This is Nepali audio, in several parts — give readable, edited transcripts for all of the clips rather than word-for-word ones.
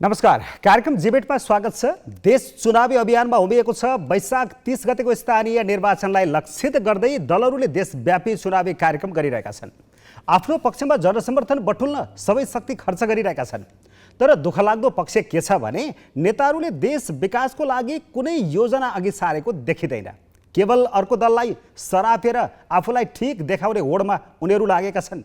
नमस्कार, कार्यक्रम जिबेटमा स्वागत छ। देश चुनावी अभियानमा उभिएको छ। वैशाख 30 गतेको स्थानीय निर्वाचनलाई लक्षित गर्दै दलहरूले देशव्यापी चुनावी कार्यक्रम गरिरहेका छन्। आफ्नो पक्षमा जनसमर्थन बटुल्न सबै शक्ति खर्च गरिरहेका छन्। तर दुःखलाग्दो पक्ष के छ भने नेताहरूले देश विकासको लागि कुनै योजना अघि सारेको देखिँदैन। केवल अर्को दललाई सरापेर आफूलाई ठिक देखाउने होडमा उनीहरू लागेका छन्।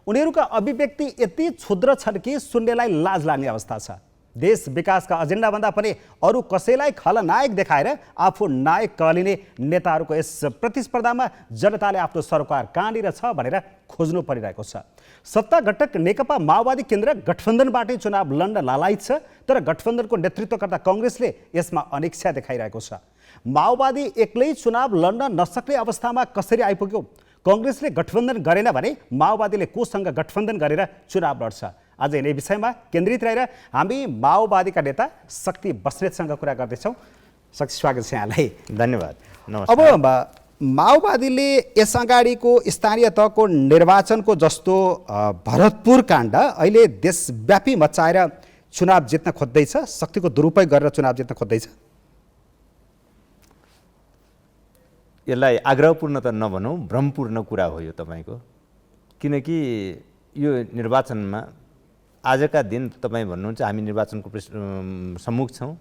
उनीहरूका अभिव्यक्ति यति क्षुद्र छन् कि सुन्नेलाई लाज लाग्ने अवस्था छ। देश विकासका एजेन्डाभन्दा पनि अरू कसैलाई खलनायक देखाएर आफू नायक कहलिने नेताहरूको यस प्रतिस्पर्धामा जनताले आफ्नो सरकार कहाँनिर छ भनेर खोज्नु परिरहेको छ। सत्ता घटक नेकपा माओवादी केन्द्र गठबन्धनबाटै चुनाव लड्न लालायित छ। तर गठबन्धनको नेतृत्वकर्ता कङ्ग्रेसले यसमा अनिच्छा देखाइरहेको छ। माओवादी एक्लै चुनाव लड्न नसक्ने अवस्थामा कसरी आइपुग्यो? कङ्ग्रेसले गठबन्धन गरेन भने माओवादीले कोसँग गठबन्धन गरेर चुनाव लड्छ? आज यिनै विषयमा केन्द्रित रहेर हामी माओवादीका नेता शक्ति बस्नेतसँग कुरा गर्दैछौँ। शक्ति, स्वागत छ यहाँलाई। धन्यवाद। अब माओवादीले यस अगाडिको स्थानीय तहको निर्वाचनको जस्तो भरतपुर काण्ड अहिले देशव्यापी मचाएर चुनाव जित्न खोज्दैछ। शक्तिको दुरुपयोग गरेर चुनाव जित्न खोज्दैछ। यसलाई आग्रहपूर्ण त नभनौँ, भ्रमपूर्ण कुरा हो यो तपाईँको। किनकि यो निर्वाचनमा आजका दिन तपाईँ भन्नुहुन्छ हामी निर्वाचनको सम्मुख छौँ।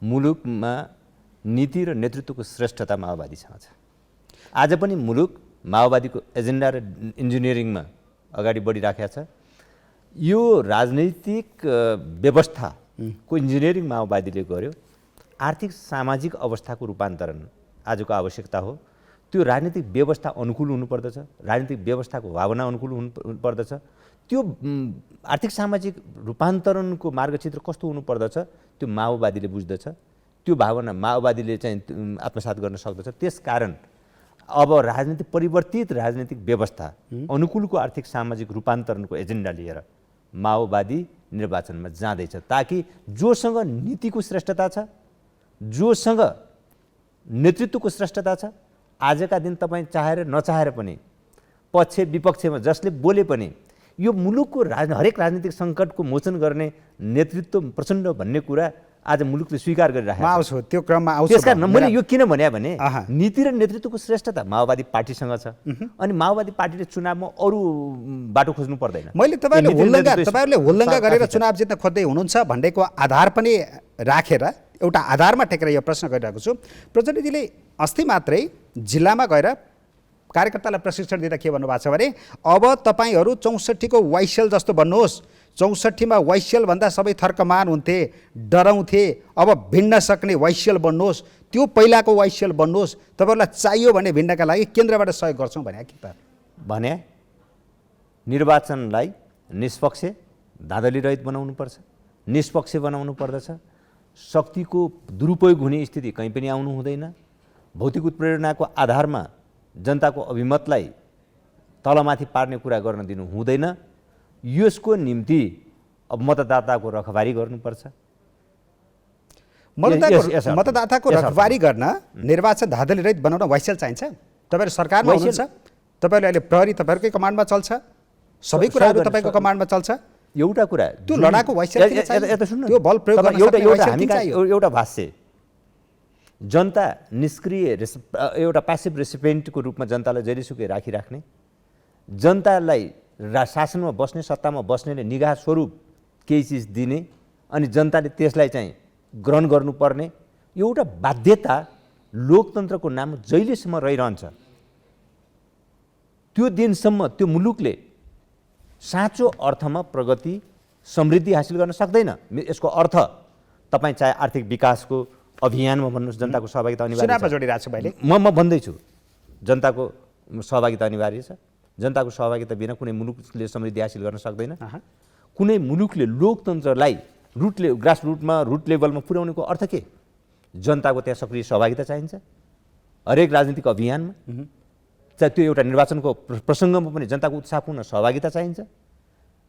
मुलुकमा नीति र नेतृत्वको श्रेष्ठता माओवादीसँग छ। आज पनि मुलुक माओवादीको एजेन्डा र इन्जिनियरिङमा अगाडि बढिराखेको छ। यो राजनैतिक व्यवस्थाको इन्जिनियरिङ माओवादीले गर्यो। आर्थिक सामाजिक अवस्थाको रूपान्तरण आजको आवश्यकता हो। त्यो राजनीतिक व्यवस्था अनुकूल हुनुपर्दछ, राजनीतिक व्यवस्थाको भावना अनुकूल हुनुपर्दछ। त्यो आर्थिक सामाजिक रूपान्तरणको मार्गचित्र कस्तो हुनुपर्दछ त्यो माओवादीले बुझ्दछ। त्यो भावना माओवादीले चाहिँ आत्मसात गर्न सक्दछ। त्यसकारण अब परिवर्तित राजनीतिक व्यवस्था अनुकूलको आर्थिक सामाजिक रूपान्तरणको एजेन्डा लिएर माओवादी निर्वाचनमा जाँदैछ, ताकि जोसँग नीतिको श्रेष्ठता छ, जोसँग नेतृत्वको श्रेष्ठता छ, आजका दिन तपाईँ चाहेर नचाहेर पनि पक्ष विपक्षमा जसले बोले पनि यो मुलुकको हरेक राजनीतिक सङ्कटको मोचन गर्ने नेतृत्व प्रचण्ड भन्ने कुरा आज मुलुकले स्वीकार गरिरहेको छ। त्यो क्रममा आउँछ। त्यसकारण मैले यो किन भने नीति र नेतृत्वको श्रेष्ठता माओवादी पार्टीसँग छ। अनि माओवादी पार्टीले चुनावमा अरू बाटो खोज्नु पर्दैन। मैले तपाईँहरूले हुल्लङ्गा गरेर चुनाव जित्न खोज्दै हुनुहुन्छ भन्नेको आधार पनि राखेर एउटा आधारमा टेकेर यो प्रश्न गरिरहेको छु। प्रचण्डजीले अस्ति मात्रै जिल्लामा गएर कार्यकर्तालाई प्रशिक्षण दिँदा के भन्नुभएको छ भने अब तपाईँहरू 64 को वाइसेल जस्तो बन्नुहोस्। 64 मा वाइसेल भन्दा सबै थर्कमान हुन्थे, डराउँथे। अब भिड्न सक्ने वाइसेल बन्नुहोस्, त्यो पहिलाको वाइसेल बन्नुहोस्। तपाईँहरूलाई चाहियो भने भिड्नका लागि केन्द्रबाट सहयोग गर्छौँ भने निर्वाचनलाई निष्पक्ष धाँधली रहित बनाउनुपर्छ, निष्पक्ष बनाउनु पर्दछ। शक्तिको दुरुपयोग हुने स्थिति कहीँ पनि आउनु हुँदैन। भौतिक उत्प्रेरणाको आधारमा जनताको अभिमतलाई तलमाथि पार्ने कुरा गर्न दिनु हुँदैन। यसको निम्ति अब मतदाताको रखबारी गर्नुपर्छ। मतदाताको रखबारी गर्न निर्वाचन धाँधली रहित बनाउन वाइसेल चाहिन्छ। तपाईँहरू सरकारमा हुनुहुन्छ, तपाईँहरूले अहिले प्रहरी तपाईँहरूकै कमान्डमा चल्छ, सबै कुराहरू तपाईँको कमान्डमा चल्छ। एउटा कुरा त्यो लडाको वाइसेल त्यो बल प्रयोग गर्न एउटा भाष्य जनता निष्क्रिय एउटा प्यासिभ रेसिपेन्टको रूपमा जनतालाई जहिलेसुकै राखिराख्ने, जनतालाई शासनमा बस्ने सत्तामा बस्नेले निगाह स्वरूप केही चिज दिने अनि जनताले त्यसलाई चाहिँ ग्रहण गर्नुपर्ने एउटा बाध्यता लोकतन्त्रको नाम जहिलेसम्म रहिरहन्छ त्यो दिनसम्म त्यो मुलुकले साँचो अर्थमा प्रगति समृद्धि हासिल गर्न सक्दैन। यसको अर्थ तपाईँ चाहे आर्थिक विकासको अभियानमा भन्नुहोस्, जनताको सहभागिता अनिवार्य छ। म भन्दैछु जनताको सहभागिता अनिवार्य छ। जनताको सहभागिता बिना कुनै मुलुकले समृद्धि हासिल गर्न सक्दैन। कुनै मुलुकले लोकतन्त्रलाई ग्रास रुटमा रुट लेभलमा पुर्याउनेको अर्थ के? जनताको त्यहाँ सक्रिय सहभागिता चाहिन्छ हरेक राजनीतिक अभियानमा। चाहे त्यो एउटा निर्वाचनको प्रसङ्गमा पनि जनताको उत्साहपूर्ण सहभागिता चाहिन्छ।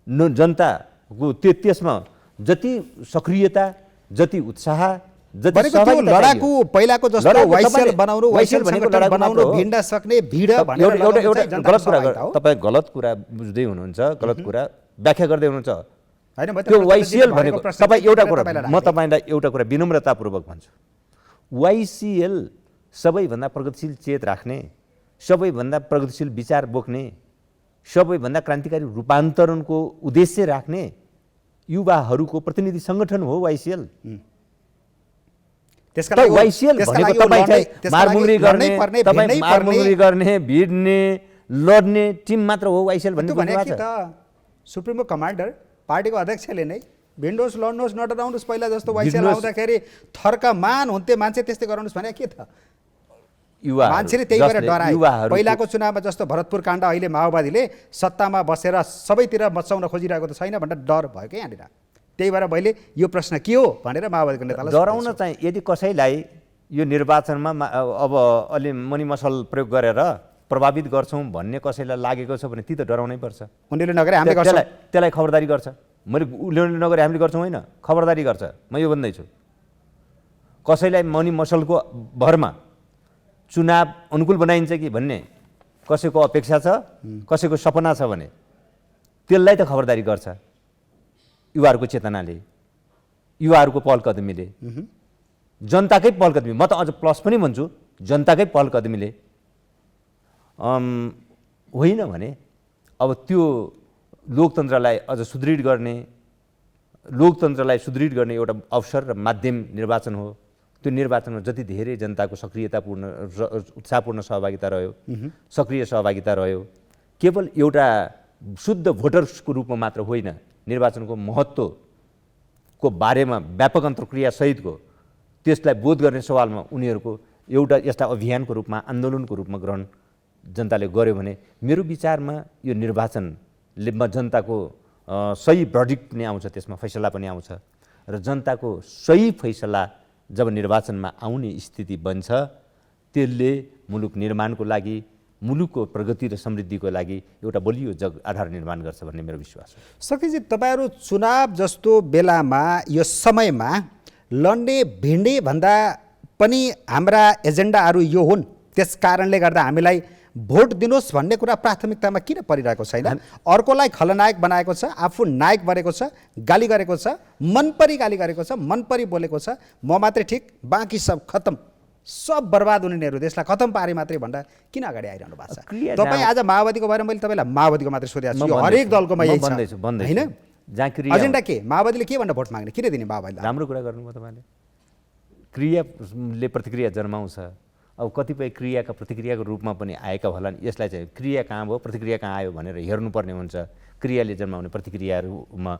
जनताको त्यसमा जति सक्रियता, जति उत्साह, लडाकु पहिलाको जस्तो वाइसेल बनाउनु, वाइसेल भनेको बनाउनु, भिड्न सक्ने भिड भनेर एउटा गलत कुरा तपाईँ गलत कुरा बुझ्दै हुनुहुन्छ, गलत कुरा व्याख्या गर्दै हुनुहुन्छ। हैन म त त्यो प्रचण्डजी वाइसिएल भनेको भनेको प्रश्न तपाईँ चाहिँ एउटा किन कुरा तपाईँलाई म राख्ने? तपाईँलाई एउटा कुरा विनम्रतापूर्वक भन्छु, वाइसिएल सबैभन्दा प्रगतिशील चेत राख्ने, सबैभन्दा प्रगतिशील विचार बोक्ने, सबैभन्दा क्रान्तिकारी रूपान्तरणको उद्देश्य राख्ने युवाहरूको प्रतिनिधि सङ्गठन हो वाइसिएल। त्यसका त लागि वाइसिएल त्यसका भनेको लागि तपाईँ चाहिँ त्यसका लागि मारमुङ्गरी गर्ने, लड्नै पर्ने, तपाईँ भिड्नै मारमुङ्गरी पर्ने। गर्ने, भिड्ने, लड्ने टिम मात्र हो वाइसिएल भन्ने त्यो भने बुझ्नुभएको कि छ? त सुप्रिमो कमान्डर पार्टीको अध्यक्षले नै भिन्डोस् लड्नुहोस् नडराउनुहोस्, पहिला जस्तो वाइसिएल भिड्नुहोस्। आउँदाखेरि थर्कमान हुन्थे मान्छे त्यस्तै गराउनुहोस् भने के त? युवाहरू मान्छेले त्यही भएर जसले डराए। युवाहरूको- पहिलाको चुनावमा जस्तो भरतपुर काण्ड अहिले माओवादीले सत्तामा बसेर सबैतिर मचाउन खोजिरहेको त छैन भनेर डर भयो क्या यहाँनिर। त्यही भएर मैले यो प्रश्न के हो भनेर माओवादीको नेतालाई डराउन सोधेछु। चाहिँ यदि कसैलाई यो निर्वाचनमा अब अलि मनी मसल प्रयोग गरेर प्रभावित गर्छौँ भन्ने कसैलाई लागेको छ भने ती त डराउनै पर्छ। उनीहरूले नगरे हामीले गर्छौँ। त्यसलाई खबरदारी गर्छ। मैले उनीहरूले नगरे हामीले गर्छौँ होइन, खबरदारी गर्छ। म यो भन्दैछु, कसैलाई मनी मसलको भरमा चुनाव अनुकूल बनाइन्छ कि भन्ने कसैको अपेक्षा छ, कसैको सपना छ भने त्यसलाई त खबरदारी गर्छ युवाहरूको चेतनाले, युवाहरूको पहल कदमीले, जनताकै पहल कदमी। म त अझ प्लस पनि भन्छु, जनताकै पहल कदमीले होइन भने अब त्यो लोकतन्त्रलाई अझ सुदृढ गर्ने, लोकतन्त्रलाई सुदृढ गर्ने एउटा अवसर र माध्यम निर्वाचन हो। त्यो निर्वाचनमा जति धेरै जनताको सक्रियतापूर्ण उत्साहपूर्ण सहभागिता रह्यो, सक्रिय सहभागिता रह्यो, केवल एउटा शुद्ध भोटर्सको रूपमा मात्र होइन, निर्वाचनको महत्त्वको बारेमा व्यापक अन्तर्क्रियासहितको त्यसलाई बोध गर्ने सवालमा उनीहरूको एउटा यस्ता अभियानको रूपमा, आन्दोलनको रूपमा ग्रहण जनताले गर्यो भने मेरो विचारमा यो निर्वाचनले जनताको सही भर्डिक्ट पनि आउँछ, त्यसमा फैसला पनि आउँछ र जनताको सही फैसला जब निर्वाचनमा आउने स्थिति बन्छ त्यसले मुलुक निर्माणको लागि, मुलुकको प्रगति र समृद्धिको लागि एउटा बलियो आधार निर्माण गर्छ भन्ने मेरो विश्वास हो। शक्तिजी, तपाईँहरू चुनाव जस्तो बेलामा यो समयमा लड्ने भिड्ने भन्दा पनि हाम्रा एजेन्डाहरू यो हुन्, त्यस कारणले गर्दा हामीलाई भोट दिनुहोस् भन्ने कुरा प्राथमिकतामा किन परिरहेको छैन? अर्कोलाई खलनायक बनाएको छ, आफू नायक बनेको छ, गाली गरेको छ, मनपरी गाली गरेको छ, मनपरी बोलेको छ, म मात्रै ठिक बाँकी सब खत्तम, सब बर्बाद हुनेहरू देशलाई खत्तम पारे मात्रै भन्दा किन अगाडि आइरहनु भएको छ? तपाईँ आज माओवादीको भएर मैले तपाईँलाई माओवादीको मात्रै सोधेको छु, यो हरेक दलकोमा यही छ होइन? एजेन्डा के? माओवादीले के भनेर भोट माग्ने, किन दिने माओवादीलाई? राम्रो कुरा गर्नुभयो तपाईँले। क्रियाले प्रतिक्रिया जन्माउँछ। अब कतिपय क्रियाका प्रतिक्रियाको रूपमा पनि आएका होलान्, यसलाई चाहिँ क्रिया कहाँ भयो प्रतिक्रिया कहाँ आयो भनेर हेर्नुपर्ने हुन्छ, क्रियाले जन्माउने प्रतिक्रियाहरूमा।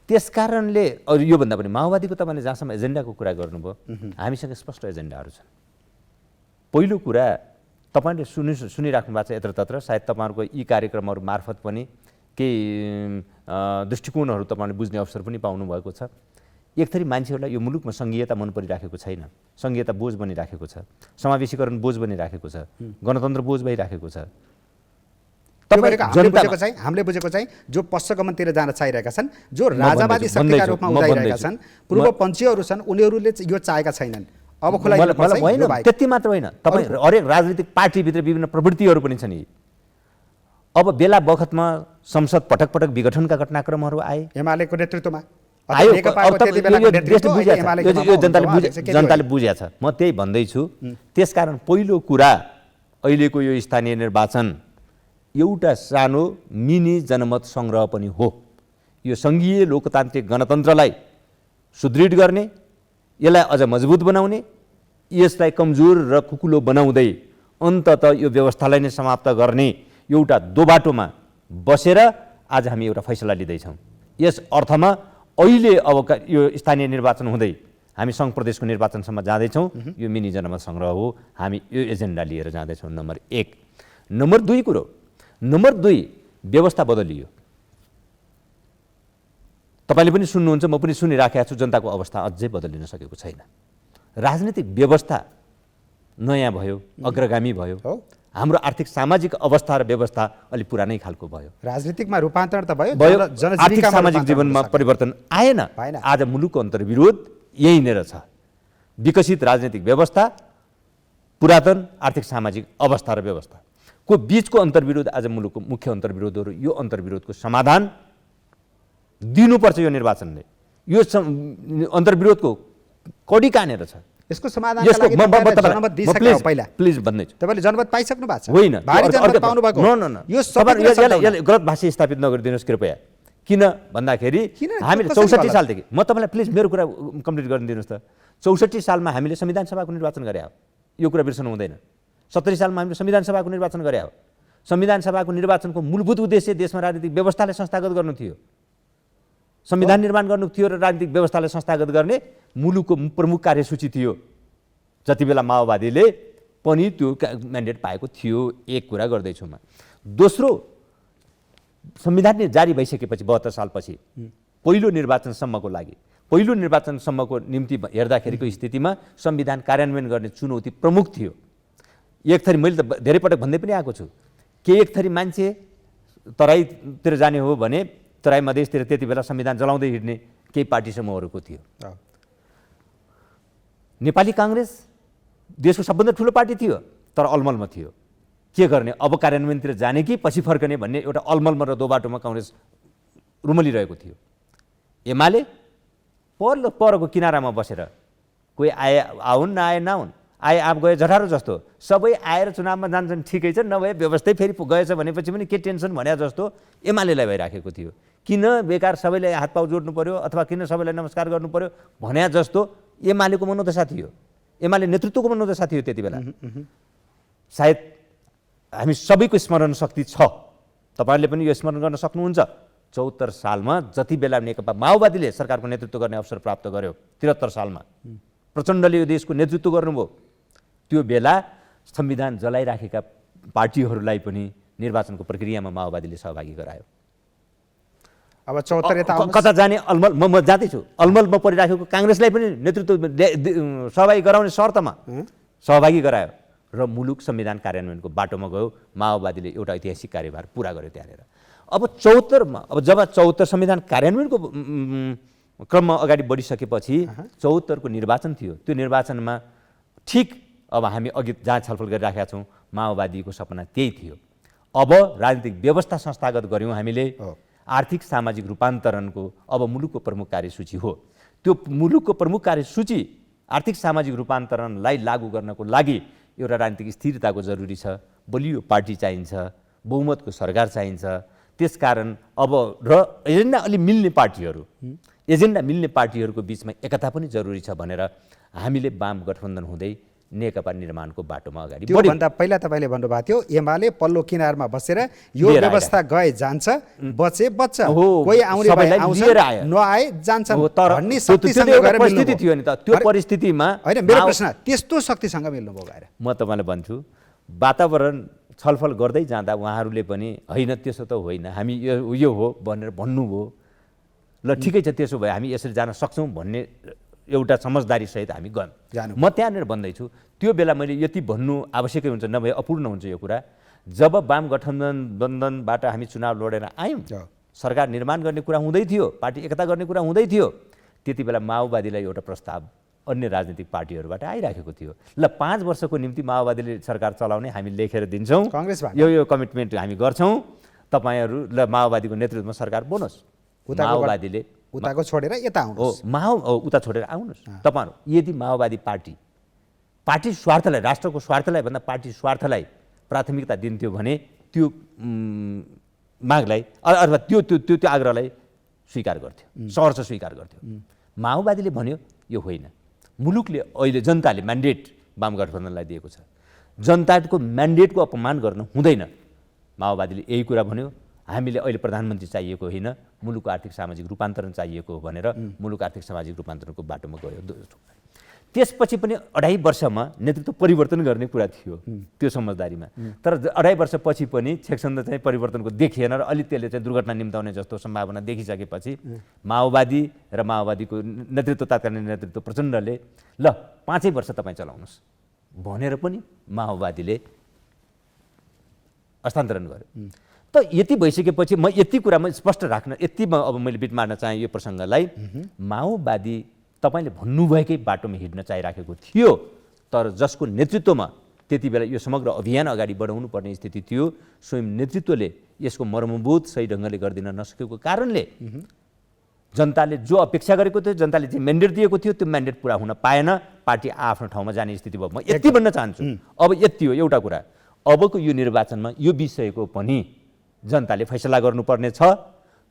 त्यस कारणले योभन्दा पनि माओवादीको तपाईँले जहाँसम्म एजेन्डाको कुरा गर्नुभयो, हामीसँग स्पष्ट एजेन्डाहरू छन्। पहिलो कुरा तपाईँले सुनिराख्नु भएको छ यत्रतत्र, सायद तपाईँहरूको यी कार्यक्रमहरू मार्फत पनि केही दृष्टिकोणहरू तपाईँले बुझ्ने अवसर पनि पाउनुभएको छ। एक थरी मान्छेहरूलाई यो मुलुकमा सङ्घीयता मन परिराखेको छैन, सङ्घीयता बोझ बनिराखेको छ, समावेशीकरण बोझ बनिराखेको छ, गणतन्त्र बोझ भइराखेको छ। हामीले बुझेको चाहिँ जो पश्चिमतिर जान चाहिरहेका छन्, जो राजावादी शक्तिका रूपमा उदाइरहेका छन्, पूर्वपन्थीहरू छन्, उनीहरूले यो चाहेका छैनन्। अब होइन, त्यति मात्र होइन, तपाईँ हरेक राजनीतिक पार्टीभित्र विभिन्न प्रवृत्तिहरू पनि छन्। अब बेला बखतमा संसद पटक पटक विघटनका घटनाक्रमहरू आए एमालेको नेतृत्वमा, जनताले बुझेको छ। म त्यही भन्दैछु। त्यसकारण पहिलो कुरा अहिलेको यो स्थानीय निर्वाचन एउटा सानो मिनी जनमत सङ्ग्रह पनि हो। यो सङ्घीय लोकतान्त्रिक गणतन्त्रलाई सुदृढ गर्ने, यसलाई अझ मजबुत बनाउने, यसलाई कमजोर र खुकुलो बनाउँदै अन्तत यो व्यवस्थालाई नै समाप्त गर्ने एउटा दोबाटोमा बसेर आज हामी एउटा फैसला लिँदैछौँ। यस अर्थमा अहिले अब यो स्थानीय निर्वाचन हुँदै हामी सङ्घ प्रदेशको निर्वाचनसम्म जाँदैछौँ। यो मिनी जनमत सङ्ग्रह हो, हामी यो एजेन्डा लिएर जाँदैछौँ। नम्बर 1। नम्बर 2 कुरो, नम्बर 2 व्यवस्था बदलियो। तपाईँले पनि सुन्नुहुन्छ, म पनि सुनिराखेको छु, जनताको अवस्था अझै बदलिन सकेको छैन। राजनीतिक व्यवस्था नयाँ भयो, अग्रगामी भयो, हाम्रो आर्थिक सामाजिक अवस्था र व्यवस्था अलि पुरानै खालको भयो। राजनीतिकमा रूपान्तरण त भयो, आर्थिक सामाजिक जीवनमा परिवर्तन आएन। आज मुलुकको अन्तर्विरोध यहीँनिर छ। विकसित राजनीतिक व्यवस्था, पुरातन आर्थिक सामाजिक अवस्था र व्यवस्थाको बिचको अन्तर्विरोध आज मुलुकको मुख्य अन्तर्विरोधहरू। यो अन्तर्विरोधको समाधान दिनुपर्छ यो निर्वाचनले। यो अन्तर्विरोधको कडी कहाँनिर छ? यसको समाधानका लागि तपाईँले जनमत दिइसक्नु पहिला। प्लिज भन्दैछु, तपाईँले जनमत पाइसक्नु भएको छ? होइन, भारी जनमत पाउनु भएको? यो यसलाई गलत भाषा स्थापित नगरिदिनुहोस् कृपया। किन भन्दाखेरि हामीले 64 सालदेखि, म तपाईँलाई प्लिज मेरो कुरा कम्प्लिट गर्न दिनुहोस् त। 64 सालमा हामीले संविधान सभाको निर्वाचन गरे हो, यो कुरा बिर्सनु हुँदैन। 70 सालमा हामीले संविधान सभाको निर्वाचन गरे हो। संविधान सभाको निर्वाचनको मूलभूत उद्देश्य देशमा राजनीतिक व्यवस्थालाई संस्थागत गर्नु थियो, संविधान निर्माण गर्नु थियो र राजनीतिक व्यवस्थालाई संस्थागत गर्ने मुलुकको प्रमुख कार्यसूची थियो। जति बेला माओवादीले पनि त्यो म्यान्डेट पाएको थियो। एक कुरा गर्दैछु म। दोस्रो, संविधान जारी भइसकेपछि 72 सालपछि पहिलो निर्वाचनसम्मको लागि, पहिलो निर्वाचनसम्मको निम्ति हेर्दाखेरिको स्थितिमा संविधान कार्यान्वयन गर्ने चुनौती प्रमुख थियो। एक थरी मैले त धेरै पटक भन्दै पनि आएको छु कि एक थरी मान्छे तराईतिर जाने हो भने तराई मधेसतिर त्यति बेला संविधान जलाउँदै हिँड्ने केही पार्टी समूहहरूको थियो। नेपाली काङ्ग्रेस देशको सबभन्दा ठुलो पार्टी थियो तर अलमलमा थियो। के गर्ने, अब कार्यान्वयनतिर जाने कि पछि फर्कने भन्ने एउटा अलमलमा र दोबाटोमा काङ्ग्रेस रुमलिरहेको थियो। एमाले परको किनारामा बसेर कोही आए आउन्, नआए नआउन्, आए आप गए झटारो जस्तो, सबै आएर चुनावमा जान्छन् ठिकै छ, नभए व्यवस्थै फेरि गएछ भनेपछि पनि के टेन्सन भने जस्तो एमालेलाई भइराखेको थियो। किन बेकार सबैलाई हात पाउ जोड्नु पर्यो अथवा किन सबैलाई नमस्कार गर्नु पर्यो भने जस्तो एमालेको मनोदशा थियो, एमाले नेतृत्वको मनोदशा थियो त्यति बेला। सायद हामी सबैको स्मरण शक्ति छ, तपाईँहरूले पनि यो स्मरण गर्न सक्नुहुन्छ। 74 सालमा जति बेला नेकपा माओवादीले सरकारको नेतृत्व गर्ने अवसर प्राप्त गर्यो, 73 सालमा प्रचण्डले यो देशको नेतृत्व गर्नुभयो, त्यो बेला संविधान जलाइराखेका पार्टीहरूलाई पनि निर्वाचनको प्रक्रियामा माओवादीले सहभागी गरायो। अब 74 यता कता जाने अलमल, म जाँदैछु, अलमलमा परिराखेको काङ्ग्रेसलाई पनि नेतृत्व सहभागी गराउने शर्तमा सहभागी गरायो र मुलुक संविधान कार्यान्वयनको बाटोमा गयो। माओवादीले एउटा ऐतिहासिक कार्यभार पुरा गर्यो त्यहाँनिर। अब 74मा अब जब 74 संविधान कार्यान्वयनको क्रममा अगाडि बढिसकेपछि 74को निर्वाचन थियो। त्यो निर्वाचनमा ठिक अब हामी अघि जहाँ छलफल गरिराखेका छौँ माओवादीको सपना त्यही थियो। अब राजनीतिक व्यवस्था संस्थागत गऱ्यौँ हामीले, आर्थिक सामाजिक रूपान्तरणको अब मुलुकको प्रमुख कार्यसूची हो। त्यो मुलुकको प्रमुख कार्यसूची आर्थिक सामाजिक रूपान्तरणलाई लागू गर्नको लागि एउटा राजनीतिक स्थिरताको जरुरी छ, बलियो पार्टी चाहिन्छ, बहुमतको सरकार चाहिन्छ। त्यसकारण अब र एजेन्डा अलि मिल्ने पार्टीहरू, एजेन्डा मिल्ने पार्टीहरूको बिचमा एकता पनि जरुरी छ भनेर हामीले वाम गठबन्धन हुँदै नेकपा निर्माणको बाटोमा अगाडि बढ्यौँ। त्योभन्दा पहिला तपाईँले भन्नुभएको थियो एमाले पल्लो किनारमा बसेर यो व्यवस्था गए जान्छ, बचे बच्छ, कोही आउने भए आउँछ, नआए जान्छ भन्ने शक्तिसँग गएर परिस्थिति थियो नि त। त्यो परिस्थितिमा हैन, मेरो प्रश्न त्यस्तो शक्तिसँग मिल्नुभयो गएर? म तपाईँलाई भन्छु, वातावरण छलफल गर्दै जाँदा उहाँहरूले पनि होइन त्यसो त होइन, हामी यो हो भनेर भन्नुभयो। ल ठिकै छ, त्यसो भए हामी यसरी जान सक्छौँ भन्ने एउटा समझदारी सहित हामी गयौँ। म त्यहाँनिर भन्दैछु त्यो बेला मैले यति भन्नु आवश्यकै हुन्छ, नभए अपूर्ण हुन्छ यो कुरा। जब वाम गठबन्धनबाट हामी चुनाव लडेर आयौँ, सरकार निर्माण गर्ने कुरा हुँदै थियो, पार्टी एकता गर्ने कुरा हुँदै थियो, त्यति बेला माओवादीलाई एउटा प्रस्ताव अन्य राजनीतिक पार्टीहरूबाट आइराखेको थियो। ल 5 वर्षको निम्ति माओवादीले सरकार चलाउने हामी लेखेर दिन्छौँ, यो कमिटमेन्ट हामी गर्छौँ, तपाईँहरू ल माओवादीको नेतृत्वमा सरकार बनोस्। माओवादीले उताको छोडेर यता आउनुहोस्, उता छोडेर आउनुहोस् तपाईँहरू। यदि माओवादी पार्टी स्वार्थलाई, राष्ट्रको स्वार्थलाई भन्दा पार्टी स्वार्थलाई प्राथमिकता दिन्थ्यो भने त्यो मागलाई अथवा त्यो आग्रहलाई स्वीकार गर्थ्यो, सहर्ष स्वीकार गर्थ्यो। माओवादीले भन्यो यो होइन, मुलुकले अहिले जनताले म्यान्डेट वाम गठबन्धनलाई दिएको छ, जनताको म्यान्डेटको अपमान गर्न हुँदैन। माओवादीले यही कुरा भन्यो, हामीले अहिले प्रधानमन्त्री चाहिएको होइन, मुलुकको आर्थिक सामाजिक रूपान्तरण चाहिएको हो भनेर मुलुक आर्थिक सामाजिक रूपान्तरणको बाटोमा गयो। त्यसपछि पनि 2.5 वर्षमा नेतृत्व परिवर्तन गर्ने कुरा थियो त्यो समझदारीमा। तर 2.5 वर्षपछि पनि छेक्सन्द चाहिँ परिवर्तनको देखिएन र अलि त्यसले चाहिँ दुर्घटना निम्ताउने जस्तो सम्भावना देखिसकेपछि माओवादी र माओवादीको नेतृत्व, तत्कालीन नेतृत्व प्रचण्डले ल 5 वर्ष तपाईँ चलाउनुहोस् भनेर पनि माओवादीले हस्तान्तरण गर्यो। त यति भइसकेपछि म यति कुरामा स्पष्ट राख्न, यति अब मैले बिट मार्न चाहेँ यो प्रसङ्गलाई। माओवादी तपाईँले भन्नुभएकै बाटोमा हिँड्न चाहिराखेको थियो, तर जसको नेतृत्वमा त्यति बेला यो समग्र अभियान अगाडि बढाउनु पर्ने स्थिति थियो, स्वयं नेतृत्वले यसको मर्मबोध सही ढङ्गले गरिदिन नसकेको कारणले जनताले जो अपेक्षा गरेको थियो, जनताले जे म्यान्डेट दिएको थियो त्यो म्यान्डेट पुरा हुन पाएन, पार्टी आफ्नो ठाउँमा जाने स्थिति भयो। म यति भन्न चाहन्छु, अब यति हो एउटा कुरा, अबको यो निर्वाचनमा यो विषयको पनि जनताले फैसला गर्नुपर्ने छ,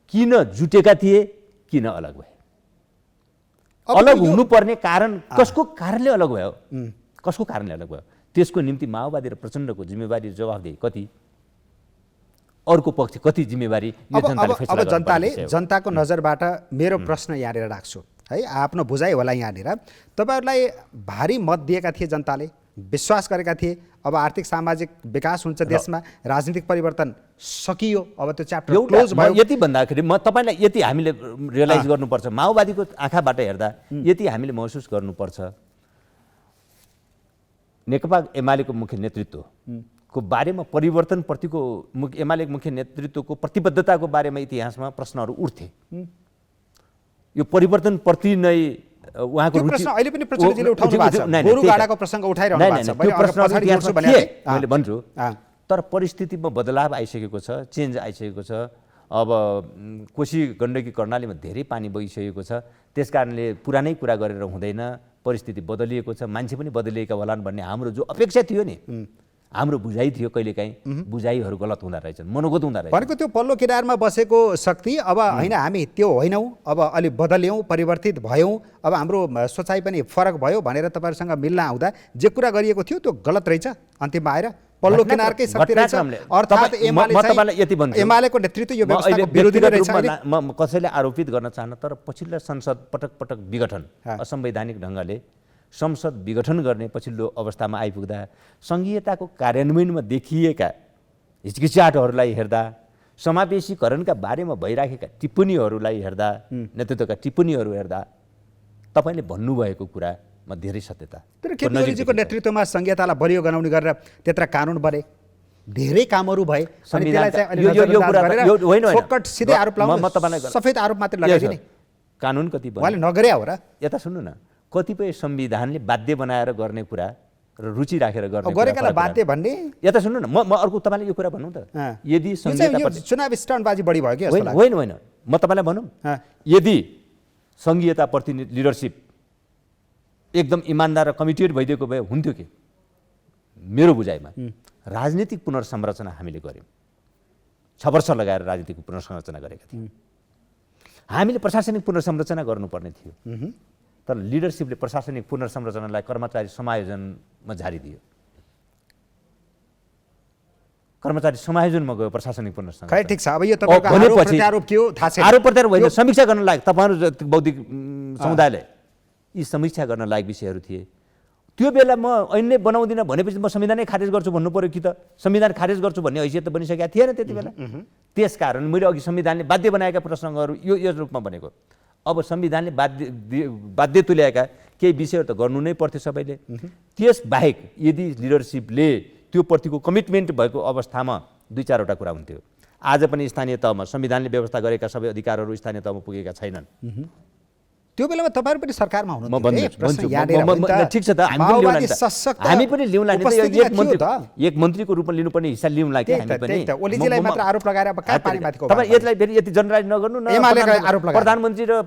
किन जुटेका थिए, किन अलग भए। अलग हुनुपर्ने कारण कसको कारणले अलग भयो, कसको कारणले अलग भयो, त्यसको निम्ति माओवादी र प्रचण्डको जिम्मेवारी जवाफदेही कति, अर्को पक्ष कति जिम्मेवारी, यो जनताले फैसला अब जनताले गर्नुपर्ने विषय हो। जनताको नजरबाट मेरो प्रश्न यहाँनिर राख्छु है, आफ्नो बुझाइ होला यहाँनिर। तपाईँहरूलाई भारी मत दिएका थिए जनताले, विश्वास गरेका थिए अब आर्थिक सामाजिक विकास हुन्छ देशमा, राजनीतिक परिवर्तन सकियो, अब त्यो च्याप्टर क्लोज भयो। यति भन्दाखेरि म तपाईँलाई यति हामीले रियलाइज गर्नुपर्छ, माओवादीको आँखाबाट हेर्दा यति हामीले महसुस गर्नुपर्छ, नेकपा एमालेको मुख्य नेतृत्वको बारेमा परिवर्तनप्रतिको एमाले मुख्य नेतृत्वको प्रतिबद्धताको बारेमा इतिहासमा प्रश्नहरू उठ्थे। यो परिवर्तनप्रति नै उहाँको प्रश्न अहिले पनि प्रचण्डजीले उठाउनु भएको छ, गोरुगाडाको प्रसङ्ग उठाइरहनु भएको छ, मैले भन्छु। तर परिस्थितिमा बदलाव आइसकेको छ, चेन्ज आइसकेको छ। अब कोशी गण्डकी कर्णालीमा धेरै पानी बगिसकेको छ, त्यसकारणले पुरानै कुरा गरेर हुँदैन, परिस्थिति बदलिएको छ, मान्छे पनि बदलिएका होलान् भन्ने हाम्रो जो अपेक्षा थियो नि, हाम्रो बुझाइ थियो, कहिलेकाहीँ बुझाइहरू गलत हुँदो रहेछन्, मनोगत हुँदो रहेछ। भनेको त्यो पल्लो किनारमा बसेको शक्ति अब होइन, हामी त्यो होइनौँ, अब अलि बदल्यौँ, परिवर्तित भयौँ, अब हाम्रो सोचाइ पनि फरक भयो भनेर तपाईँहरूसँग मिल्न आउँदा जे कुरा गरिएको थियो त्यो गलत रहेछ, अन्तिममा आएर पल्लो किनारकै शक्ति रहेछ, अर्थात् एमालेको नेतृत्व यो व्यवस्थाको विरोधी रहेछ। म कसैले आरोपित गर्न चाहन्न, तर पछिल्लो संसद पटक पटक विघटन असंवैधानिक ढङ्गले संसद विघटन गर्ने पछिल्लो अवस्थामा आइपुग्दा सङ्घीयताको कार्यान्वयनमा देखिएका हिचकिचाहटहरूलाई हेर्दा, समावेशीकरणका बारेमा भइराखेका टिप्पणीहरूलाई हेर्दा, नेतृत्वका टिप्पणीहरू हेर्दा तपाईँले भन्नुभएको कुरामा धेरै सत्यता। तर केपी ओलीजीको नेतृत्वमा सङ्घीयतालाई बलियो गराउने गरेर त्यत्र कानुन बने, धेरै कामहरू भए, सिधै आरोप लगाउने, सफेद आरोप मात्रै लगाइदिने, कानुन कति उहाँले नगरे हो र? यता सुन्नु न, कतिपय संविधानले बाध्य बनाएर गर्ने कुरा र रुचि राखेर गर्ने गरेकालाई बाध्य भन्ने, यता सुन्नु न, म अर्को तपाईँले यो कुरा भन्नु त, यदि चुनाव स्टन्टबाजी बढी भयो कि होइन होइन, म तपाईँलाई भनौँ, यदि सङ्घीयताप्रति लिडरसिप एकदम इमान्दार र कमिटेड भइदिएको भए हुन्थ्यो कि, मेरो बुझाइमा राजनीतिक पुनर्संरचना हामीले गऱ्यौँ, 6 वर्ष लगाएर राजनीतिक पुनर्संरचना गरेका थियौँ। हामीले प्रशासनिक पुनर्संरचना गर्नुपर्ने थियो, तर लिडरसिपले प्रशासनिक पुनर्संरचनालाई कर्मचारी समायोजनमा झारिदियो। कर्मचारी समायोजनमा गयो प्रशासनिक पुनर्संरचना। खै ठिक छ, अब यो तपाईको आरोप प्रत्यारोप के हो थाहा छैन, आरोप प्रत्यारोप होइन, समीक्षा गर्न लायक, तपाईँहरू बौद्धिक समुदायले यी समीक्षा गर्न लायक विषयहरू थिए। त्यो बेला म ऐन बनाउँदिनँ भनेपछि म संविधानै खारेज गर्छु भन्नु पर्यो कि त, संविधान खारेज गर्छु भन्ने हैसियत त बनिसकेका थिएन त्यति बेला। त्यसकारण मैले अघि संविधानले बाध्य बनाएका प्रसङ्गहरू यो रूपमा भनेको। अब संविधानले बाध्य तुल्याएका केही विषयहरू त गर्नु नै पर्थ्यो सबैले। त्यसबाहेक यदि लिडरसिपले त्यो प्रतिको कमिटमेन्ट भएको अवस्थामा 2-4वटा कुरा हुन्थ्यो। आज पनि स्थानीय तहमा संविधानले व्यवस्था गरेका सबै अधिकारहरू स्थानीय तहमा पुगेका छैनन्। त्यो बेलामा तपाईँहरू पनि सरकारमा म भन्छु, ठिक छ त, हामी पनि लिउँला नि, एक मन्त्रीको रूपमा लिनुपर्ने हिस्सा लिउँला कि हामी पनि। ओलीजीलाई मात्र आरोप लगाएर अब कहाँ पानीमाथिको तपाईँ यसलाई फेरि यति जनरलाइज नगर्नु न। प्रधानमन्त्री र